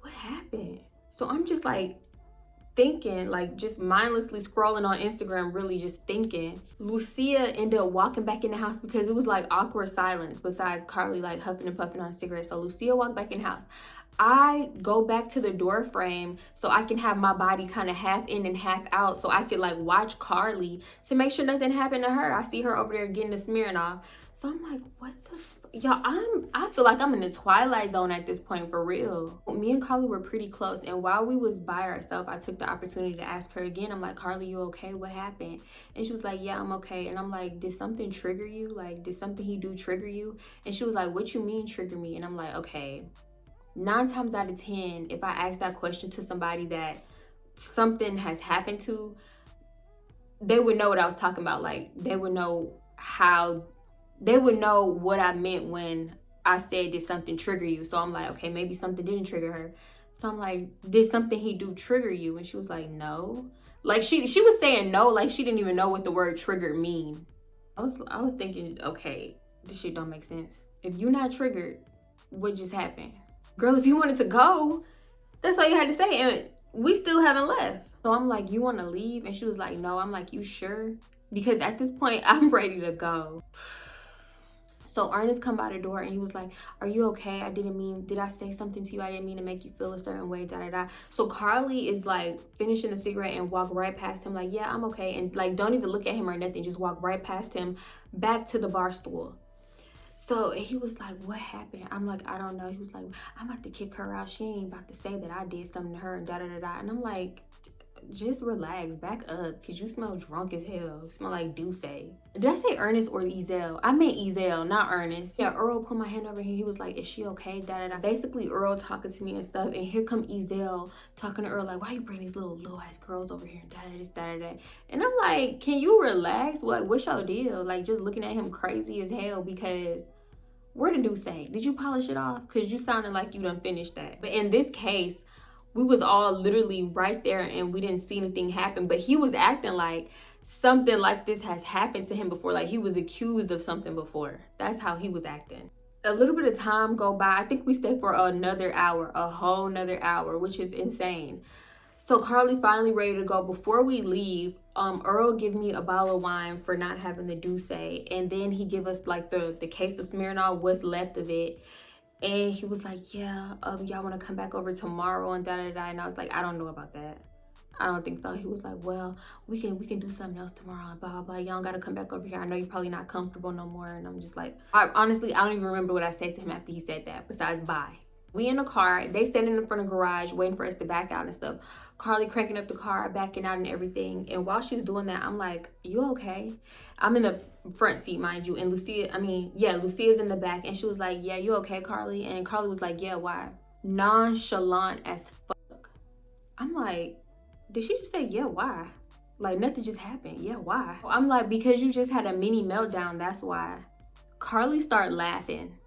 what happened? So I'm just like thinking, like just mindlessly scrolling on Instagram, really just thinking. Lucia ended up walking back in the house because it was like awkward silence besides Carly like huffing and puffing on a cigarette. So Lucia walked back in the house. I go back to the door frame so I can have my body kind of half in and half out so I could like watch Carly to make sure nothing happened to her. I see her over there getting the Smirnoff. So I'm like, what the y'all, I feel like I'm in the Twilight Zone at this point, for real. Me and Carly were pretty close, and while we was by ourselves, I took the opportunity to ask her again. I'm like, Carly, you okay? What happened? And she was like, yeah, I'm okay. And I'm like, did something trigger you? Like, did something he do trigger you? And she was like, what you mean trigger me? And I'm like, okay, 9 times out of 10, if I ask that question to somebody that something has happened to, they would know what I was talking about. Like, they would know what I meant when I said, did something trigger you? So I'm like, okay, maybe something didn't trigger her. So I'm like, did something he do trigger you? And she was like, no. Like she was saying no, like she didn't even know what the word triggered mean. I was thinking, okay, this shit don't make sense. If you're not triggered, what just happened? Girl, if you wanted to go, that's all you had to say. And we still haven't left. So I'm like, you want to leave? And she was like, no. I'm like, you sure? Because at this point, I'm ready to go. So Ernest come by the door and he was like, are you okay? Did I say something to you? I didn't mean to make you feel a certain way, da da da. So Carly is like finishing the cigarette and walk right past him like, yeah, I'm okay. And like, don't even look at him or nothing. Just walk right past him back to the bar stool. So he was like, what happened? I'm like, I don't know. He was like, I'm about to kick her out. She ain't about to say that I did something to her and da da da da. And I'm like, just relax, back up, because you smell drunk as hell. You smell like Douce. Did I say Ernest or Ezel? I meant Ezel, not Ernest. Yeah, Earl put my hand over here. He was like, is she okay? Da da da. Basically, Earl talking to me and stuff. And here come Ezel talking to Earl like, why you bring these little ass girls over here? Da da this, da da da. And I'm like, can you relax? What's your deal? Like, just looking at him crazy as hell because where did Douce? Did you polish it off? Because you sounded like you done finished that. But in this case, we was all literally right there and we didn't see anything happen, but he was acting like something like this has happened to him before, like he was accused of something before. That's how he was acting. A little bit of time go by. I think we stayed for another hour, a whole nother hour, which is insane. So Carly finally ready to go. Before we leave, Earl give me a bottle of wine for not having the Douce, and then he give us like the case of Smirnoff, what's left of it. And he was like, yeah, y'all want to come back over tomorrow and da-da-da. And I was like, I don't know about that. I don't think so. He was like, well, we can do something else tomorrow, blah, blah, blah. Y'all got to come back over here. I know you're probably not comfortable no more. And I'm just like, honestly, I don't even remember what I said to him after he said that, besides bye. We in the car. They standing in front of the garage waiting for us to back out and stuff. Carly cranking up the car, backing out and everything. And while she's doing that, I'm like, you okay? I'm in the front seat, mind you. And Lucia's in the back. And she was like, yeah, you okay, Carly? And Carly was like, yeah, why? Nonchalant as fuck. I'm like, did she just say, yeah, why? Like, nothing just happened. Yeah, why? I'm like, because you just had a mini meltdown, that's why. Carly started laughing.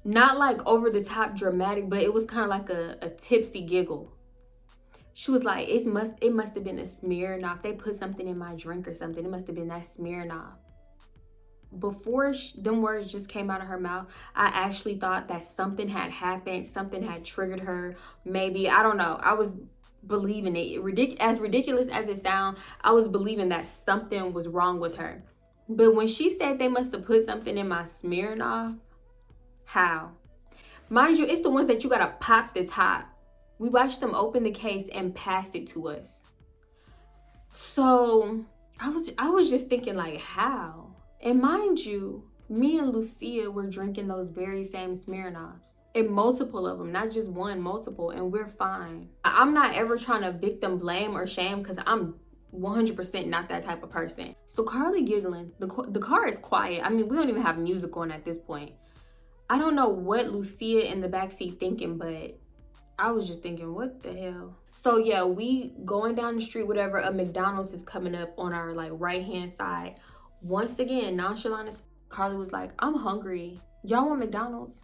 Not like over the top dramatic, but it was kind of like a tipsy giggle. She was like, it must have been a Smirnoff. They put something in my drink or something. It must have been that Smirnoff. Before them words just came out of her mouth, I actually thought that something had happened. Something had triggered her. Maybe, I don't know. I was believing it. As ridiculous as it sounds, I was believing that something was wrong with her. But when she said they must have put something in my Smirnoff, how? Mind you, it's the ones that you gotta pop the top. We watched them open the case and pass it to us. So I was just thinking like, how? And mind you, me and Lucia were drinking those very same Smirnoffs. And multiple of them, not just one, multiple, and we're fine. I'm not ever trying to victim blame or shame because I'm 100% not that type of person. So Carly giggling, the car is quiet. I mean, we don't even have music on at this point. I don't know what Lucia in the backseat thinking, but I was just thinking, what the hell? So yeah, we going down the street, whatever, a McDonald's is coming up on our like right-hand side. Once again, nonchalant as Carly was like, I'm hungry. Y'all want McDonald's?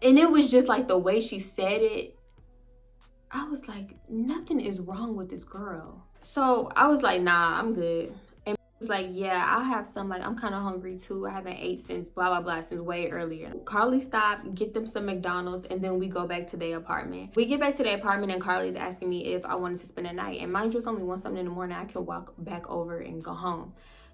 And it was just like the way she said it. I was like, nothing is wrong with this girl. So I was like, nah, I'm good. And was like, yeah, I'll have some, like, I'm kind of hungry too. I haven't ate since blah, blah, blah, since way earlier. Carly stopped, get them some McDonald's, and then we go back to their apartment. We get back to their apartment and Carly's asking me if I wanted to spend the night. And mind you, it's only 1-something in the morning. I could walk back over and go home.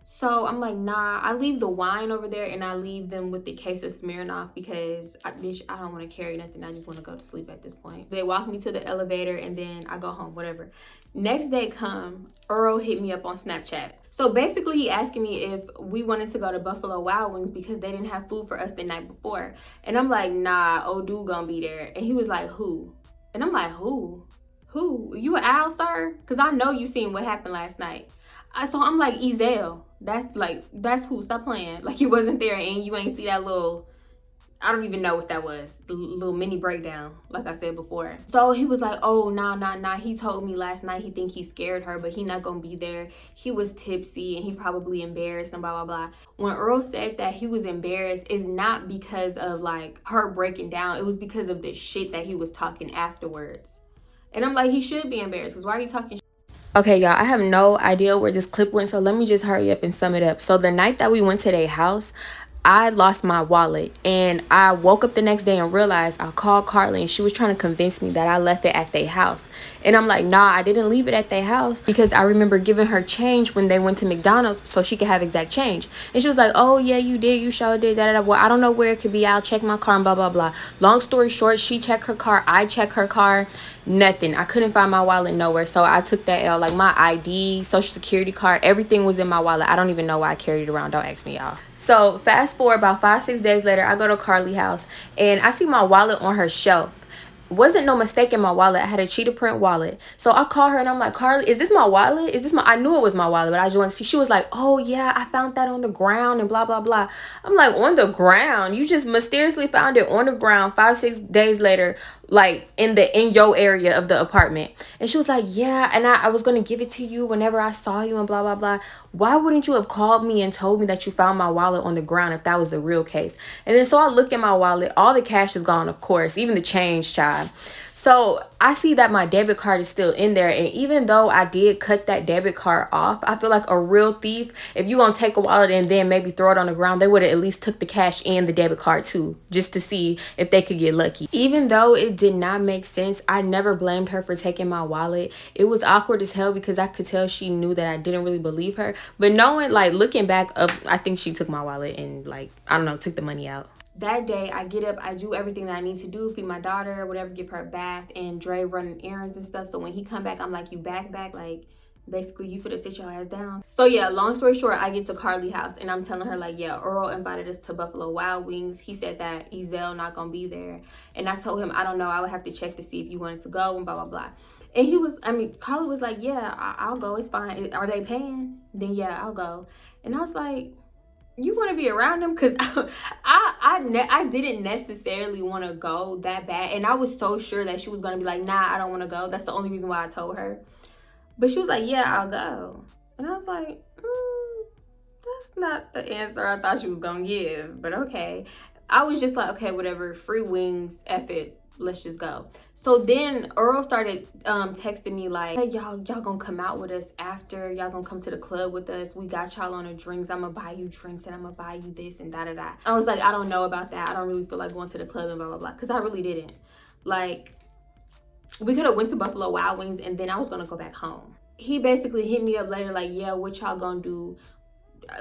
So I'm like, nah, I leave the wine over there and I leave them with the case of Smirnoff because I don't want to carry nothing. I just want to go to sleep at this point. They walk me to the elevator and then I go home, whatever. Next day come, Earl hit me up on Snapchat. So basically he asking me if we wanted to go to Buffalo Wild Wings because they didn't have food for us the night before. And I'm like, nah, old dude gonna be there. And he was like, who? And I'm like, who? Who? You an owl, sir? Because I know you seen what happened last night. So I'm like, Ezel. That's who. Stop playing. Like you wasn't there and you ain't see that little, I don't even know what that was. The little mini breakdown, like I said before. So he was like, oh, nah. He told me last night he think he scared her, but he not gonna be there. He was tipsy and he probably embarrassed and blah, blah, blah. When Earl said that he was embarrassed, it's not because of like her breaking down. It was because of the shit that he was talking afterwards. And I'm like, he should be embarrassed because why are you talking shit? Okay, y'all, I have no idea where this clip went, so let me just hurry up and sum it up. So the night that we went to their house, I lost my wallet, and I woke up the next day and realized I called Carly and she was trying to convince me that I left it at their house. And I'm like, nah, I didn't leave it at their house, because I remember giving her change when they went to McDonald's so she could have exact change. And she was like, oh yeah, you did, you sure did, da da da. Well, I don't know where it could be, I'll check my car and blah blah blah. Long story short, she checked her car, I checked her car, nothing. I couldn't find my wallet nowhere. So I took that L. Like my ID, social security card, everything was in my wallet. I don't even know why I carried it around, don't ask me, y'all. So fast forward about 5-6 days later, I go to Carly's house and I see my wallet on her shelf. Wasn't no mistake in my wallet. I had a cheetah print wallet. So I call her and I'm like, Carly, is this my wallet? Is this my, I knew it was my wallet, but I just wanted to see. She was like, oh yeah, I found that on the ground and blah blah blah. I'm like, on the ground? You just mysteriously found it on the ground 5-6 days later, like in your area of the apartment? And she was like, yeah, and I was gonna give it to you whenever I saw you and blah blah blah. Why wouldn't you have called me and told me that you found my wallet on the ground if that was the real case? And then so I look at my wallet, all the cash is gone, of course, even the change, child. So I see that my debit card is still in there. And even though I did cut that debit card off, I feel like a real thief, if you gonna take a wallet and then maybe throw it on the ground, they would have at least took the cash and the debit card too, just to see if they could get lucky. Even though it did not make sense, I never blamed her for taking my wallet. It was awkward as hell because I could tell she knew that I didn't really believe her. But knowing, like, looking back, I think she took my wallet and, like, I don't know, took the money out. That day, I get up, I do everything that I need to do, feed my daughter, whatever, give her a bath, and Dre running errands and stuff. So when he come back, I'm like, you back, like, basically, you finna sit your ass down. So yeah, long story short, I get to Carly's house, and I'm telling her, like, yeah, Earl invited us to Buffalo Wild Wings. He said that Ezel not gonna be there. And I told him, I don't know, I would have to check to see if you wanted to go, and blah, blah, blah. And Carly was like, yeah, I'll go, it's fine. Are they paying? Then yeah, I'll go. And I was like, you want to be around them? Because I didn't necessarily want to go that bad. And I was so sure that she was going to be like, nah, I don't want to go. That's the only reason why I told her. But she was like, yeah, I'll go. And I was like, that's not the answer I thought she was going to give. But okay. I was just like, okay, whatever. Free wings, F it. Let's just go. So then Earl started texting me like, hey, y'all gonna come out with us after? Y'all gonna come to the club with us? We got y'all on the drinks. I'm gonna buy you drinks and I'm gonna buy you this and da da da. I was like, I don't know about that. I don't really feel like going to the club and blah blah blah, because I really didn't. Like, we could have went to Buffalo Wild Wings and then I was gonna go back home. He basically hit me up later like, yeah, what y'all gonna do?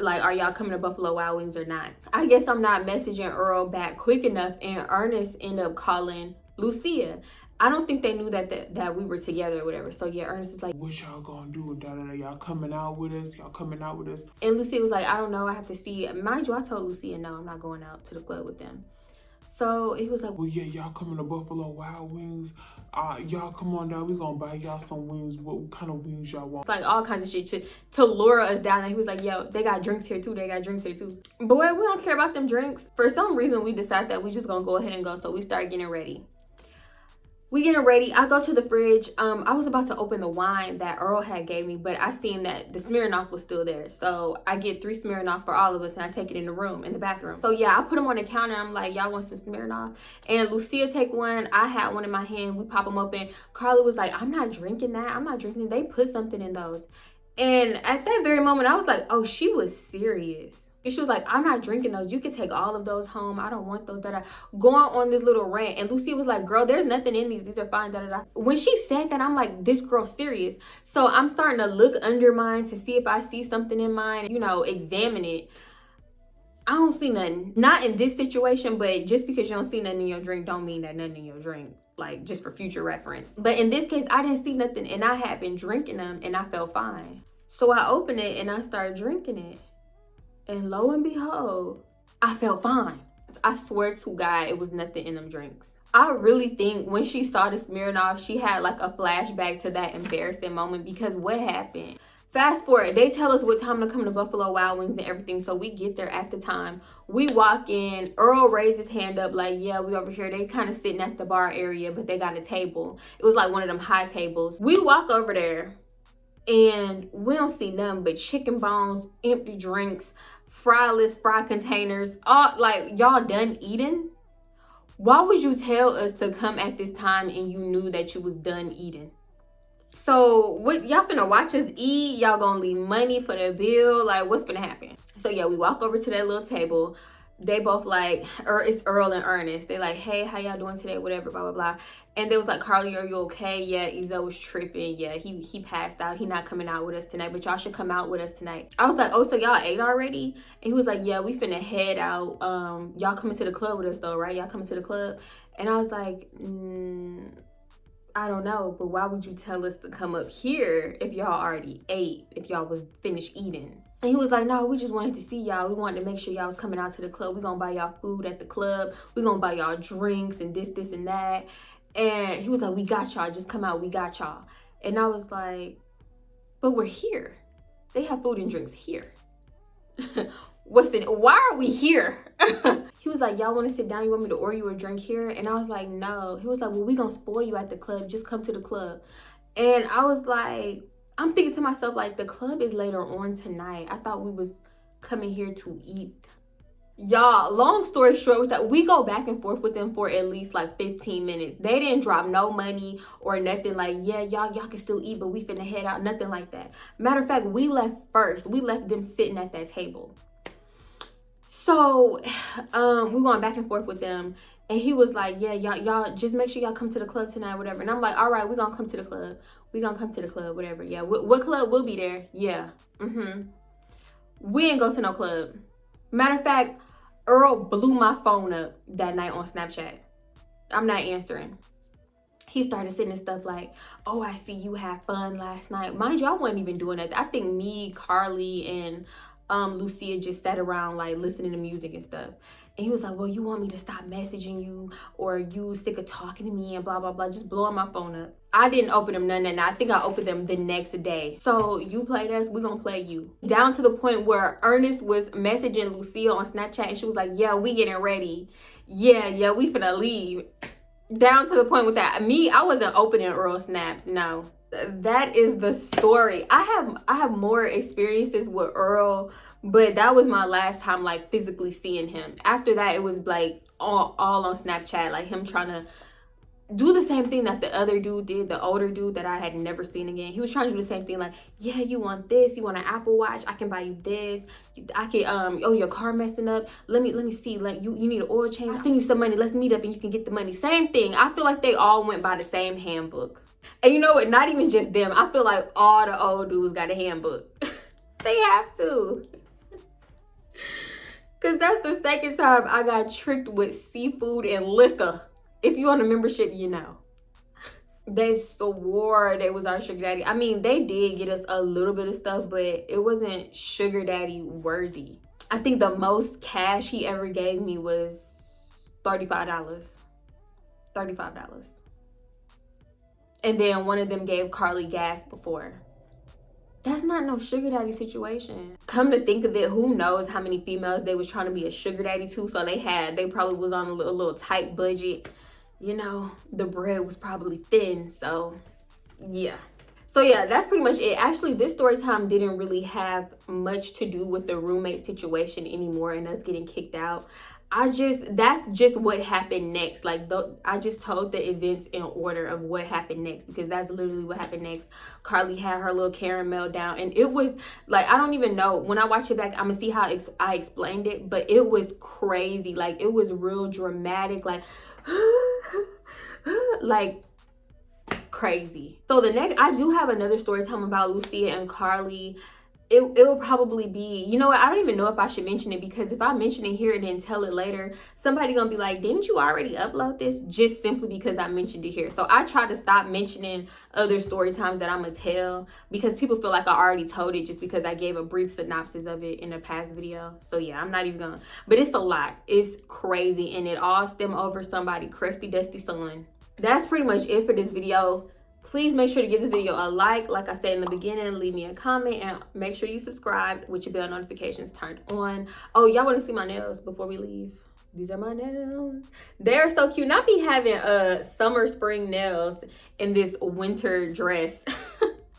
Like, are y'all coming to Buffalo Wild Wings or not? I guess I'm not messaging Earl back quick enough, and Ernest ended up calling Lucia. I don't think they knew that we were together or whatever. So yeah, Ernest is like, what y'all gonna do? Da, da, da. Y'all coming out with us? Y'all coming out with us? And Lucia was like, I don't know, I have to see. Mind you, I told Lucia, no, I'm not going out to the club with them. So he was like, well, yeah, y'all coming to Buffalo Wild Wings? Y'all come on down. We gonna buy y'all some wings. What kind of wings y'all want? Like all kinds of shit to lure us down. And he was like, yo, they got drinks here too. They got drinks here too. Boy, we don't care about them drinks. For some reason, we decided that we just gonna go ahead and go. So we start getting ready. We getting ready. I go to the fridge. I was about to open the wine that Earl had gave me, but I seen that the Smirnoff was still there. So I get 3 Smirnoff for all of us, and I take it in the room, in the bathroom. So yeah, I put them on the counter. And I'm like, y'all want some Smirnoff? And Lucia take one. I had one in my hand. We pop them open. Carly was like, I'm not drinking that. I'm not drinking it. They put something in those. And at that very moment, I was like, oh, she was serious. She was like, I'm not drinking those. You can take all of those home. I don't want those. Da-da. Going on this little rant. And Lucia was like, girl, there's nothing in these. These are fine. Da-da-da. When she said that, I'm like, this girl's serious. So I'm starting to look under mine to see if I see something in mine, you know, examine it. I don't see nothing. Not in this situation, but just because you don't see nothing in your drink don't mean that nothing in your drink. Like, just for future reference. But in this case, I didn't see nothing, and I had been drinking them, and I felt fine. So I opened it, and I started drinking it. And lo and behold, I felt fine. I swear to God, it was nothing in them drinks. I really think when she saw the Smirnoff, she had like a flashback to that embarrassing moment, because what happened? Fast forward, they tell us what time to come to Buffalo Wild Wings and everything, so we get there at the time. We walk in, Earl raised his hand up like, yeah, we over here. They kind of sitting at the bar area, but they got a table. It was like one of them high tables. We walk over there, and we don't see nothing but chicken bones, empty drinks, fry containers, all like, y'all done eating? Why would you tell us to come at this time and you knew that you was done eating? So what, y'all finna watch us eat? Y'all gonna leave money for the bill? Like, what's finna happen? So yeah, we walk over to that little table. they both like, or it's Earl and Ernest. They like, hey, how y'all doing today? Whatever, blah, blah, blah. And they was like, Carly, are you okay? Yeah, Izzo was tripping. Yeah, he passed out. He not coming out with us tonight, but y'all should come out with us tonight. I was like, oh, so y'all ate already? And he was like, yeah, we finna head out. Y'all coming to the club with us though, right? Y'all coming to the club? And I was like, I don't know, but why would you tell us to come up here if y'all already ate, if y'all was finished eating? And he was like, no, we just wanted to see y'all. We wanted to make sure y'all was coming out to the club. We gonna buy y'all food at the club. We gonna buy y'all drinks and this, and that. And he was like, we got y'all. Just come out. We got y'all. And I was like, but we're here. They have food and drinks here. Why are we here? He was like, y'all want to sit down? You want me to order you a drink here? And I was like, no. He was like, well, we gonna spoil you at the club. Just come to the club. And I was like, I'm thinking to myself, like, the club is later on tonight. I thought we was coming here to eat. Y'all, long story short with that, we go back and forth with them for at least like 15 minutes. They didn't drop no money or nothing like, yeah, y'all can still eat, but we finna head out. Nothing like that. Matter of fact, we left first. We left them sitting at that table. So we going back and forth with them. And he was like, yeah, y'all just make sure y'all come to the club tonight, whatever. And I'm like, all right, we're gonna come to the club. We gonna come to the club, whatever. Yeah, what club will be there? Yeah. We ain't go to no club. Matter of fact, Earl blew my phone up that night on Snapchat. I'm not answering. He started sending stuff like, oh, I see you had fun last night. Mind you, I wasn't even doing that. I think me, Carly, and Lucia just sat around like listening to music and stuff. And he was like, well, you want me to stop messaging you, or you sick of talking to me and blah, blah, blah, just blowing my phone up. I didn't open them none that night. I think I opened them the next day. So you played us, we gonna play you. Down to the point where Ernest was messaging Lucia on Snapchat and she was like, yeah, we getting ready. Yeah, we finna leave. Down to the point with that. Me, I wasn't opening Earl snaps, no. That is the story. I have more experiences with Earl, but that was my last time like physically seeing him. After that, it was like all on Snapchat, like him trying to do the same thing that the other dude did, the older dude that I had never seen again. He was trying to do the same thing, like, yeah, you want this, you want an Apple Watch, I can buy you this, I can oh, your car messing up, let me see, like you need an oil change, I'll send you some money, let's meet up and you can get the money. Same thing. I feel like they all went by the same handbook. And you know what, not even just them, I feel like all the old dudes got a handbook. They have to. Because that's the second time I got tricked with seafood and liquor. If you on a membership, you know. They swore they was our sugar daddy. I mean, they did get us a little bit of stuff, but it wasn't sugar daddy worthy. I think the most cash he ever gave me was $35. $35. And then one of them gave Carly gas before. That's not no sugar daddy situation. Come to think of it, who knows how many females they was trying to be a sugar daddy to. So they probably was on a little tight budget. You know, the bread was probably thin. So yeah. So yeah, that's pretty much it. Actually, this story time didn't really have much to do with the roommate situation anymore and us getting kicked out. That's just what happened next. Like, I just told the events in order of what happened next, because that's literally what happened next. Carly had her little Karen meltdown, and it was like, I don't even know, when I watch it back, I'm gonna see how I explained it, but it was crazy. Like, it was real dramatic, like like crazy. So the next, I do have another story time about Lucia and Carly. It will probably be, you know what, I don't even know if I should mention it, because if I mention it here and then tell it later, somebody gonna be like, didn't you already upload this? Just simply because I mentioned it here. So I try to stop mentioning other story times that I'm gonna tell, because people feel like I already told it just because I gave a brief synopsis of it in a past video. So yeah, I'm not even gonna, but it's a lot. It's crazy, and it all stem over somebody crusty dusty son. That's pretty much it for this video. Please make sure to give this video a like I said in the beginning, leave me a comment, and make sure you subscribe with your bell notifications turned on. Oh, y'all want to see my nails before we leave? These are my nails. They're so cute. Not me having summer spring nails in this winter dress.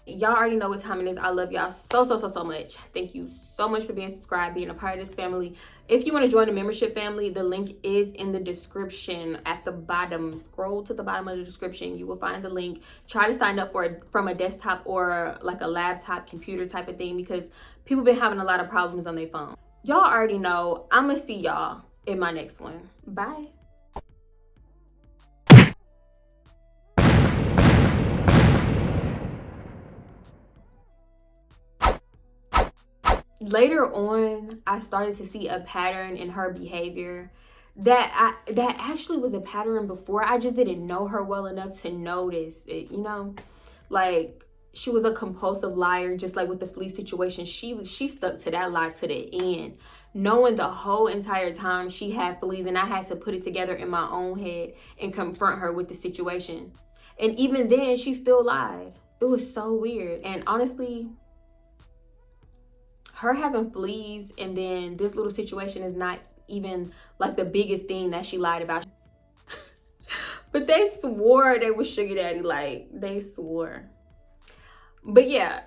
Y'all already know what time it is. I love y'all so much. Thank you so much for being subscribed, being a part of this family. If you want to join the membership family, the link is in the description at the bottom. Scroll to the bottom of the description. You will find the link. Try to sign up from a desktop or like a laptop computer type of thing, because people been having a lot of problems on their phone. Y'all already know. I'm gonna see y'all in my next one. Bye. Later on, I started to see a pattern in her behavior that actually was a pattern before. I just didn't know her well enough to notice it, you know? Like, she was a compulsive liar, just like with the flea situation. She stuck to that lie to the end, knowing the whole entire time she had fleas, and I had to put it together in my own head and confront her with the situation. And even then, she still lied. It was so weird. And honestly, her having fleas and then this little situation is not even like the biggest thing that she lied about. But they swore they was sugar daddy, like they swore. But yeah,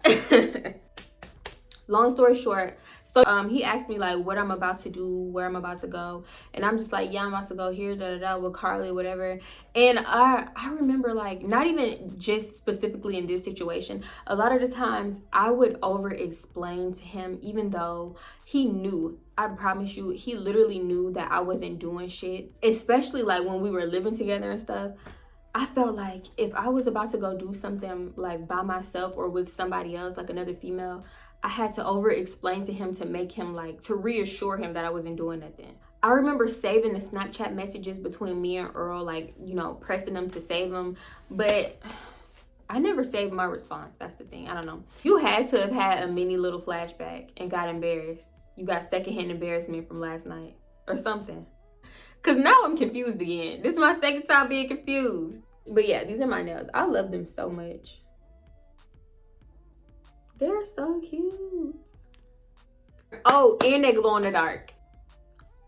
long story short, so he asked me like what I'm about to do, where I'm about to go, and I'm just like, yeah, I'm about to go here, with Carly, whatever. And I remember, like, not even just specifically in this situation, a lot of the times I would over explain to him, even though he knew. I promise you, he literally knew that I wasn't doing shit, especially like when we were living together and stuff. I felt like if I was about to go do something like by myself or with somebody else, like another female, I had to over explain to him to make him, like, to reassure him that I wasn't doing nothing. I remember saving the Snapchat messages between me and Earl, like, you know, pressing them to save them, but I never saved my response. That's the thing. I don't know. You had to have had a mini little flashback and got embarrassed. You got secondhand embarrassment from last night or something. Cause now I'm confused again. This is my second time being confused. But yeah, these are my nails. I love them so much. They're so cute. Oh, and they glow in the dark.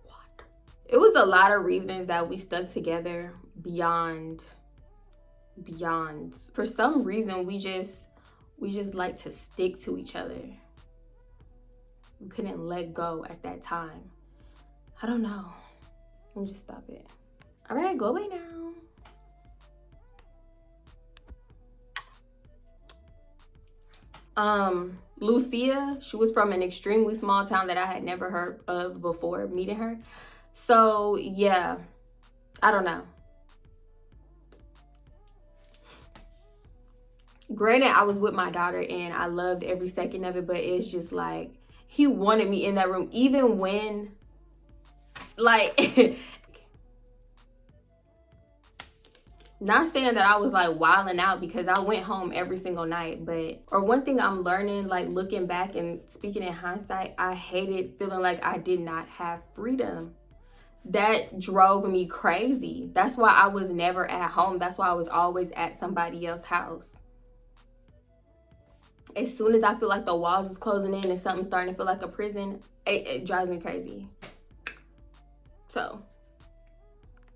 What? It was a lot of reasons that we stuck together beyond. For some reason, we just like to stick to each other. We couldn't let go at that time. I don't know. Let me just stop it. All right, go away now. Lucia, she was from an extremely small town that I had never heard of before meeting her. So yeah, I don't know. Granted, I was with my daughter and I loved every second of it, but it's just like, he wanted me in that room even when, like, not saying that I was like wilding out, because I went home every single night, but, or one thing I'm learning, like looking back and speaking in hindsight, I hated feeling like I did not have freedom. That drove me crazy. That's why I was never at home. That's why I was always at somebody else's house. As soon as I feel like the walls is closing in and something's starting to feel like a prison, it drives me crazy. So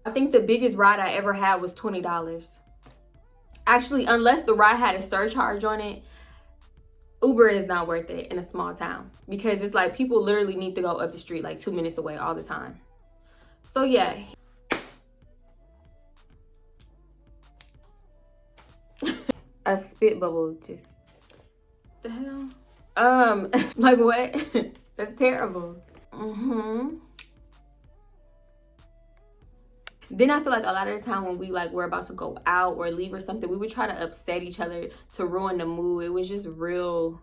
I think the biggest ride I ever had was $20. Actually, unless the ride had a surcharge on it, Uber is not worth it in a small town, because it's like people literally need to go up the street like 2 minutes away all the time. So yeah. A spit bubble, just the hell? Like what? That's terrible. Then I feel like a lot of the time when we like were about to go out or leave or something, we would try to upset each other to ruin the mood. It was just real.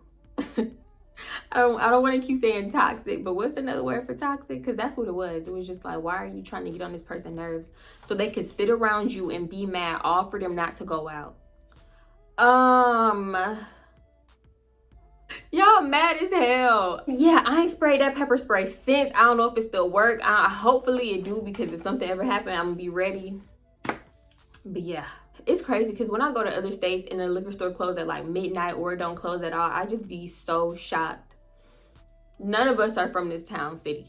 I don't want to keep saying toxic, but what's another word for toxic? Because that's what it was. It was just like, why are you trying to get on this person's nerves so they could sit around you and be mad, all for them not to go out? Y'all mad as hell. Yeah, I ain't sprayed that pepper spray since. I don't know if it still work. Hopefully it do, because if something ever happened, I'm gonna be ready. But yeah, it's crazy because when I go to other states and the liquor store close at like midnight or don't close at all, I just be so shocked. None of us are from this town, city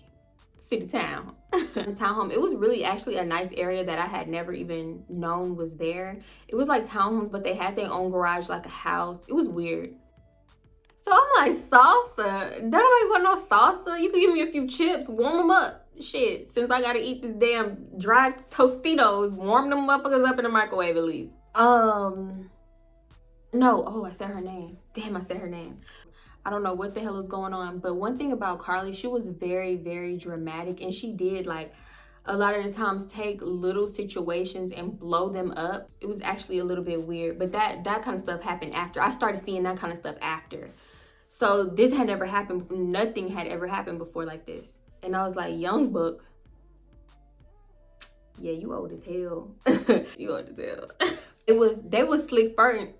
town. Townhome, it was really actually a nice area that I had never even known was there. It was like townhomes, but they had their own garage like a house. It was weird. So I'm like, salsa? Nobody want no salsa? You can give me a few chips, warm them up. Shit, since I gotta eat this damn dry Tostitos, warm them motherfuckers up in the microwave at least. No, oh, I said her name. Damn, I said her name. I don't know what the hell is going on, but one thing about Carly, she was very, very dramatic, and she did, like, a lot of the times take little situations and blow them up. It was actually a little bit weird, but that kind of stuff happened after. I started seeing that kind of stuff after. So this had never happened. Nothing had ever happened before like this. And I was like, young book, yeah, you old as hell. You old as hell. They was slick farting.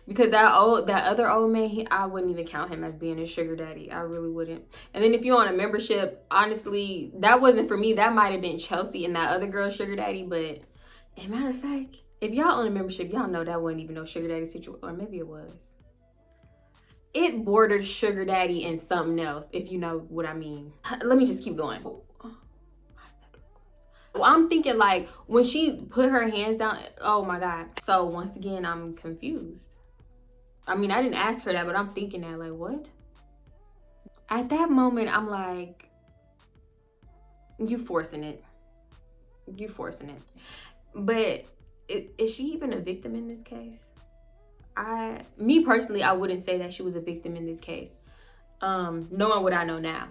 Because that other old man, I wouldn't even count him as being a sugar daddy. I really wouldn't. And then if you're on a membership, honestly, that wasn't for me. That might have been Chelsea and that other girl's sugar daddy. But as a matter of fact, if y'all on a membership, y'all know that wasn't even no sugar daddy situation. Or maybe it was. It bordered sugar daddy and something else, if you know what I mean. Let me just keep going. Well, I'm thinking like when she put her hands down, oh my God. So once again, I'm confused. I mean, I didn't ask her that, but I'm thinking that like, what? At that moment, I'm like, you forcing it. You forcing it. But is she even a victim in this case? Me personally, I wouldn't say that she was a victim in this case. Knowing what I know now.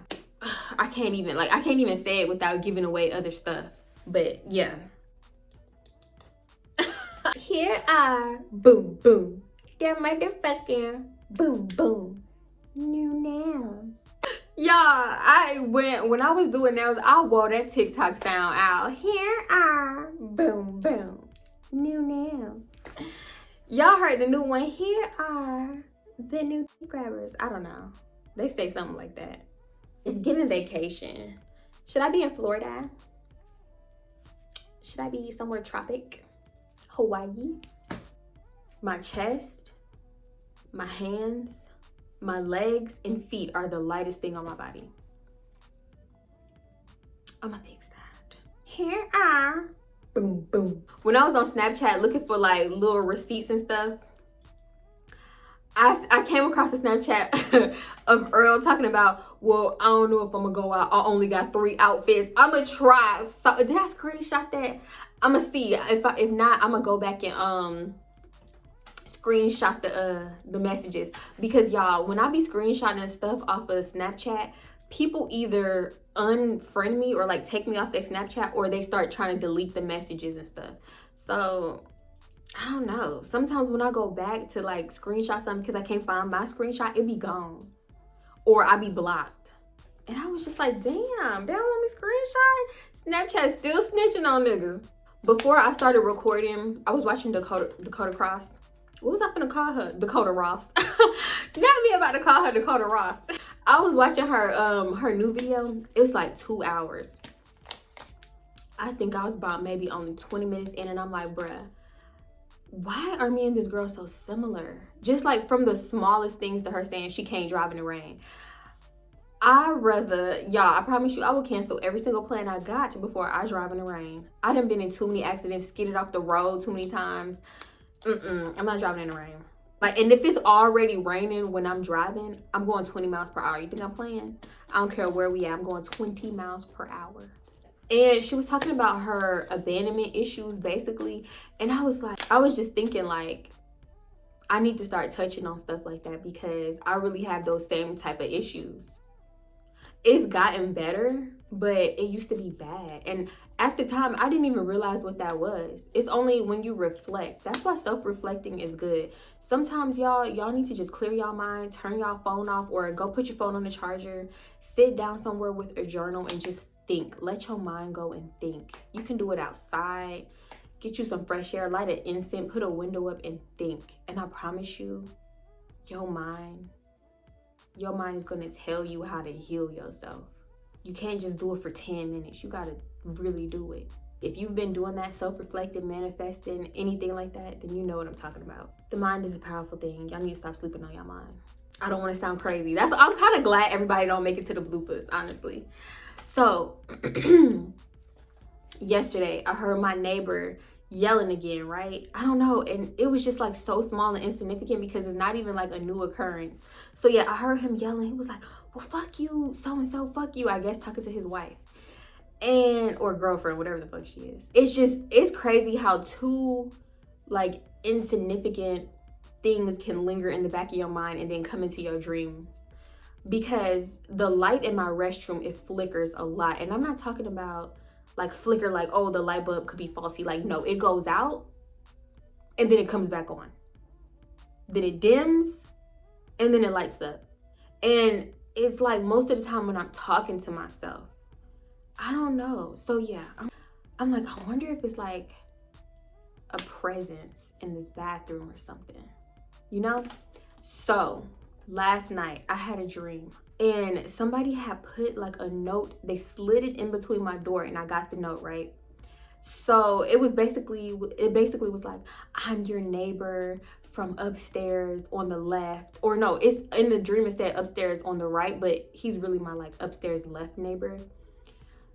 I can't even say it without giving away other stuff. But yeah. Here are boom boom. They're motherfucking boom boom. New nails. Yeah, when I was doing nails, I wore that TikTok sound out. Here are boom boom. New nails. Y'all heard the new one. Here are the new grabbers. I don't know. They say something like that. It's giving vacation. Should I be in Florida? Should I be somewhere tropic? Hawaii? My chest, my hands, my legs, and feet are the lightest thing on my body. I'ma fix that. Here are boom boom. When I was on Snapchat looking for like little receipts and stuff, I came across a Snapchat of Earl talking about, well, I don't know if I'm gonna go out. I only got 3 outfits. I'm gonna try. So did I screenshot that? I'm gonna see. If not, I'm gonna go back and screenshot the messages, because y'all, when I be screenshotting stuff off of Snapchat, people either unfriend me or like take me off their Snapchat, or they start trying to delete the messages and stuff. So I don't know. Sometimes when I go back to like screenshot something because I can't find my screenshot, it be gone. Or I be blocked. And I was just like, damn, they don't want me screenshot? Snapchat still snitching on niggas. Before I started recording, I was watching Dakota Cross. What was I gonna call her? Dakota Ross. Not me about to call her Dakota Ross. I was watching her new video. It was like 2 hours. I think I was about maybe only 20 minutes in, and I'm like, bruh, why are me and this girl so similar? Just like from the smallest things to her saying she can't drive in the rain. I promise you, I will cancel every single plan I got before I drive in the rain. I done been in too many accidents, skidded off the road too many times. I'm not driving in the rain. Like, and if it's already raining when I'm driving, I'm going 20 miles per hour. You think I'm playing? I don't care where we at. I'm going 20 miles per hour. And she was talking about her abandonment issues, basically. And I was just thinking, like, I need to start touching on stuff like that, because I really have those same type of issues. It's gotten better, but it used to be bad. And at the time, I didn't even realize what that was. It's only when you reflect. That's why self-reflecting is good. Sometimes y'all need to just clear y'all mind, turn y'all phone off, or go put your phone on the charger, sit down somewhere with a journal and just think. Let your mind go and think. You can do it outside. Get you some fresh air, light an incense, put a window up and think. And I promise you, your mind is gonna tell you how to heal yourself. You can't just do it for 10 minutes. You gotta really do it. If you've been doing that, self-reflecting, manifesting, anything like that, then you know what I'm talking about. The mind is a powerful thing. Y'all need to stop sleeping on your mind. I don't want to sound crazy. I'm kind of glad everybody don't make it to the bloopers, honestly. So yesterday I heard my neighbor yelling again, right? I don't know, and it was just like so small and insignificant because it's not even like a new occurrence. So yeah, I heard him yelling. He was like, well, fuck you, so-and-so, fuck you, I guess, talking to his wife or girlfriend, whatever the fuck she is. It's crazy how two like insignificant things can linger in the back of your mind and then come into your dreams. because the light in my restroom, it flickers a lot. And I'm not talking about like flicker, like, oh, the light bulb could be faulty. Like, no, it goes out and then it comes back on. Then it dims and then it lights up. And it's like most of the time when I'm talking to myself, I don't know. So yeah, I'm like, I wonder if it's like a presence in this bathroom or something, you know? So last night I had a dream and somebody had put like a note, they slid it in between my door and I got the note, right? So it basically was like, I'm your neighbor from upstairs on the left, or no, it's in the dream it said upstairs on the right, but he's really my like upstairs left neighbor.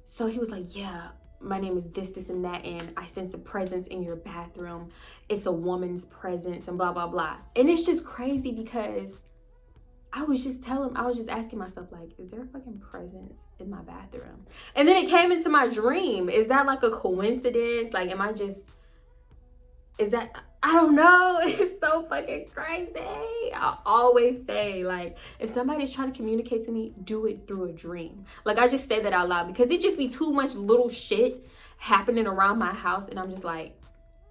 So he was like, yeah, my name is this, this, and that, and I sense a presence in your bathroom. It's a woman's presence and blah, blah, blah. And it's just crazy because I was just asking myself, like, is there a fucking presence in my bathroom? And then it came into my dream. Is that like a coincidence? Like, I don't know. It's so fucking crazy. I always say, like, if somebody's trying to communicate to me, do it through a dream. Like, I just say that out loud because it just be too much little shit happening around my house. And I'm just like,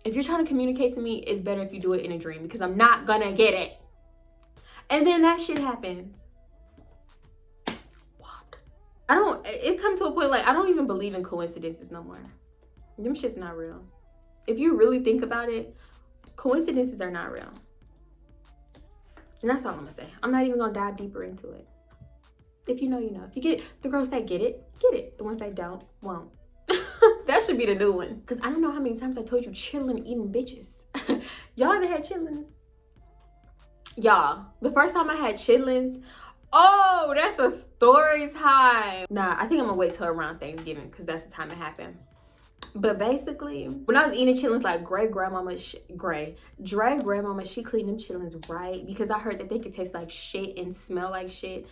if you're trying to communicate to me, it's better if you do it in a dream because I'm not gonna get it. And then that shit happens. What? It comes to a point, like, I don't even believe in coincidences no more. Them shit's not real. If you really think about it, coincidences are not real. And that's all I'm gonna say. I'm not even gonna dive deeper into it. If you know, you know. If you get it, the girls that get it, get it. The ones that don't, won't. That should be the new one. Because I don't know how many times I told you chilling, eating bitches. Y'all ever had chitlins? Y'all, the first time I had chitlins, oh, that's a story time. Nah, I think I'm gonna wait till around Thanksgiving because that's the time it happened. But basically, when I was eating chitlins, like Dre grandmama, she cleaned them chitlins right because I heard that they could taste like shit and smell like shit.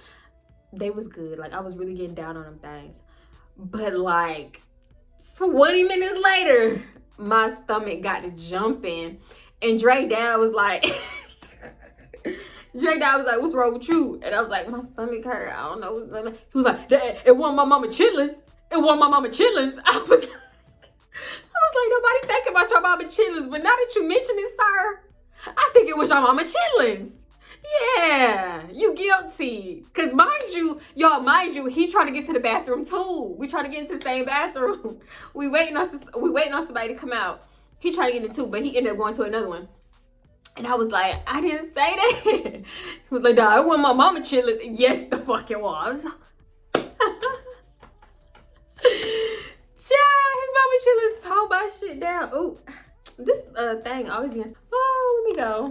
They was good. Like, I was really getting down on them things. But like 20 minutes later, my stomach got to jumping. And Dre dad was like, what's wrong with you? And I was like, my stomach hurt. I don't know. He was like, Dad, it wasn't my mama chitlins. It wasn't my mama chitlins. I was like, nobody think about your mama chitlins, but now that you mention it, sir, I think it was your mama chitlins. Yeah, you guilty. Cause mind you, he's trying to get to the bathroom too. We trying to get into the same bathroom. We waiting on somebody to come out. He trying to get in too, but he ended up going to another one. And I was like, I didn't say that. He was like, nah, it wasn't my mama chitlins. Yes, the fuck it was. Child, his mama chitlins talk my shit down. Ooh, this thing always gets. Oh, let me go.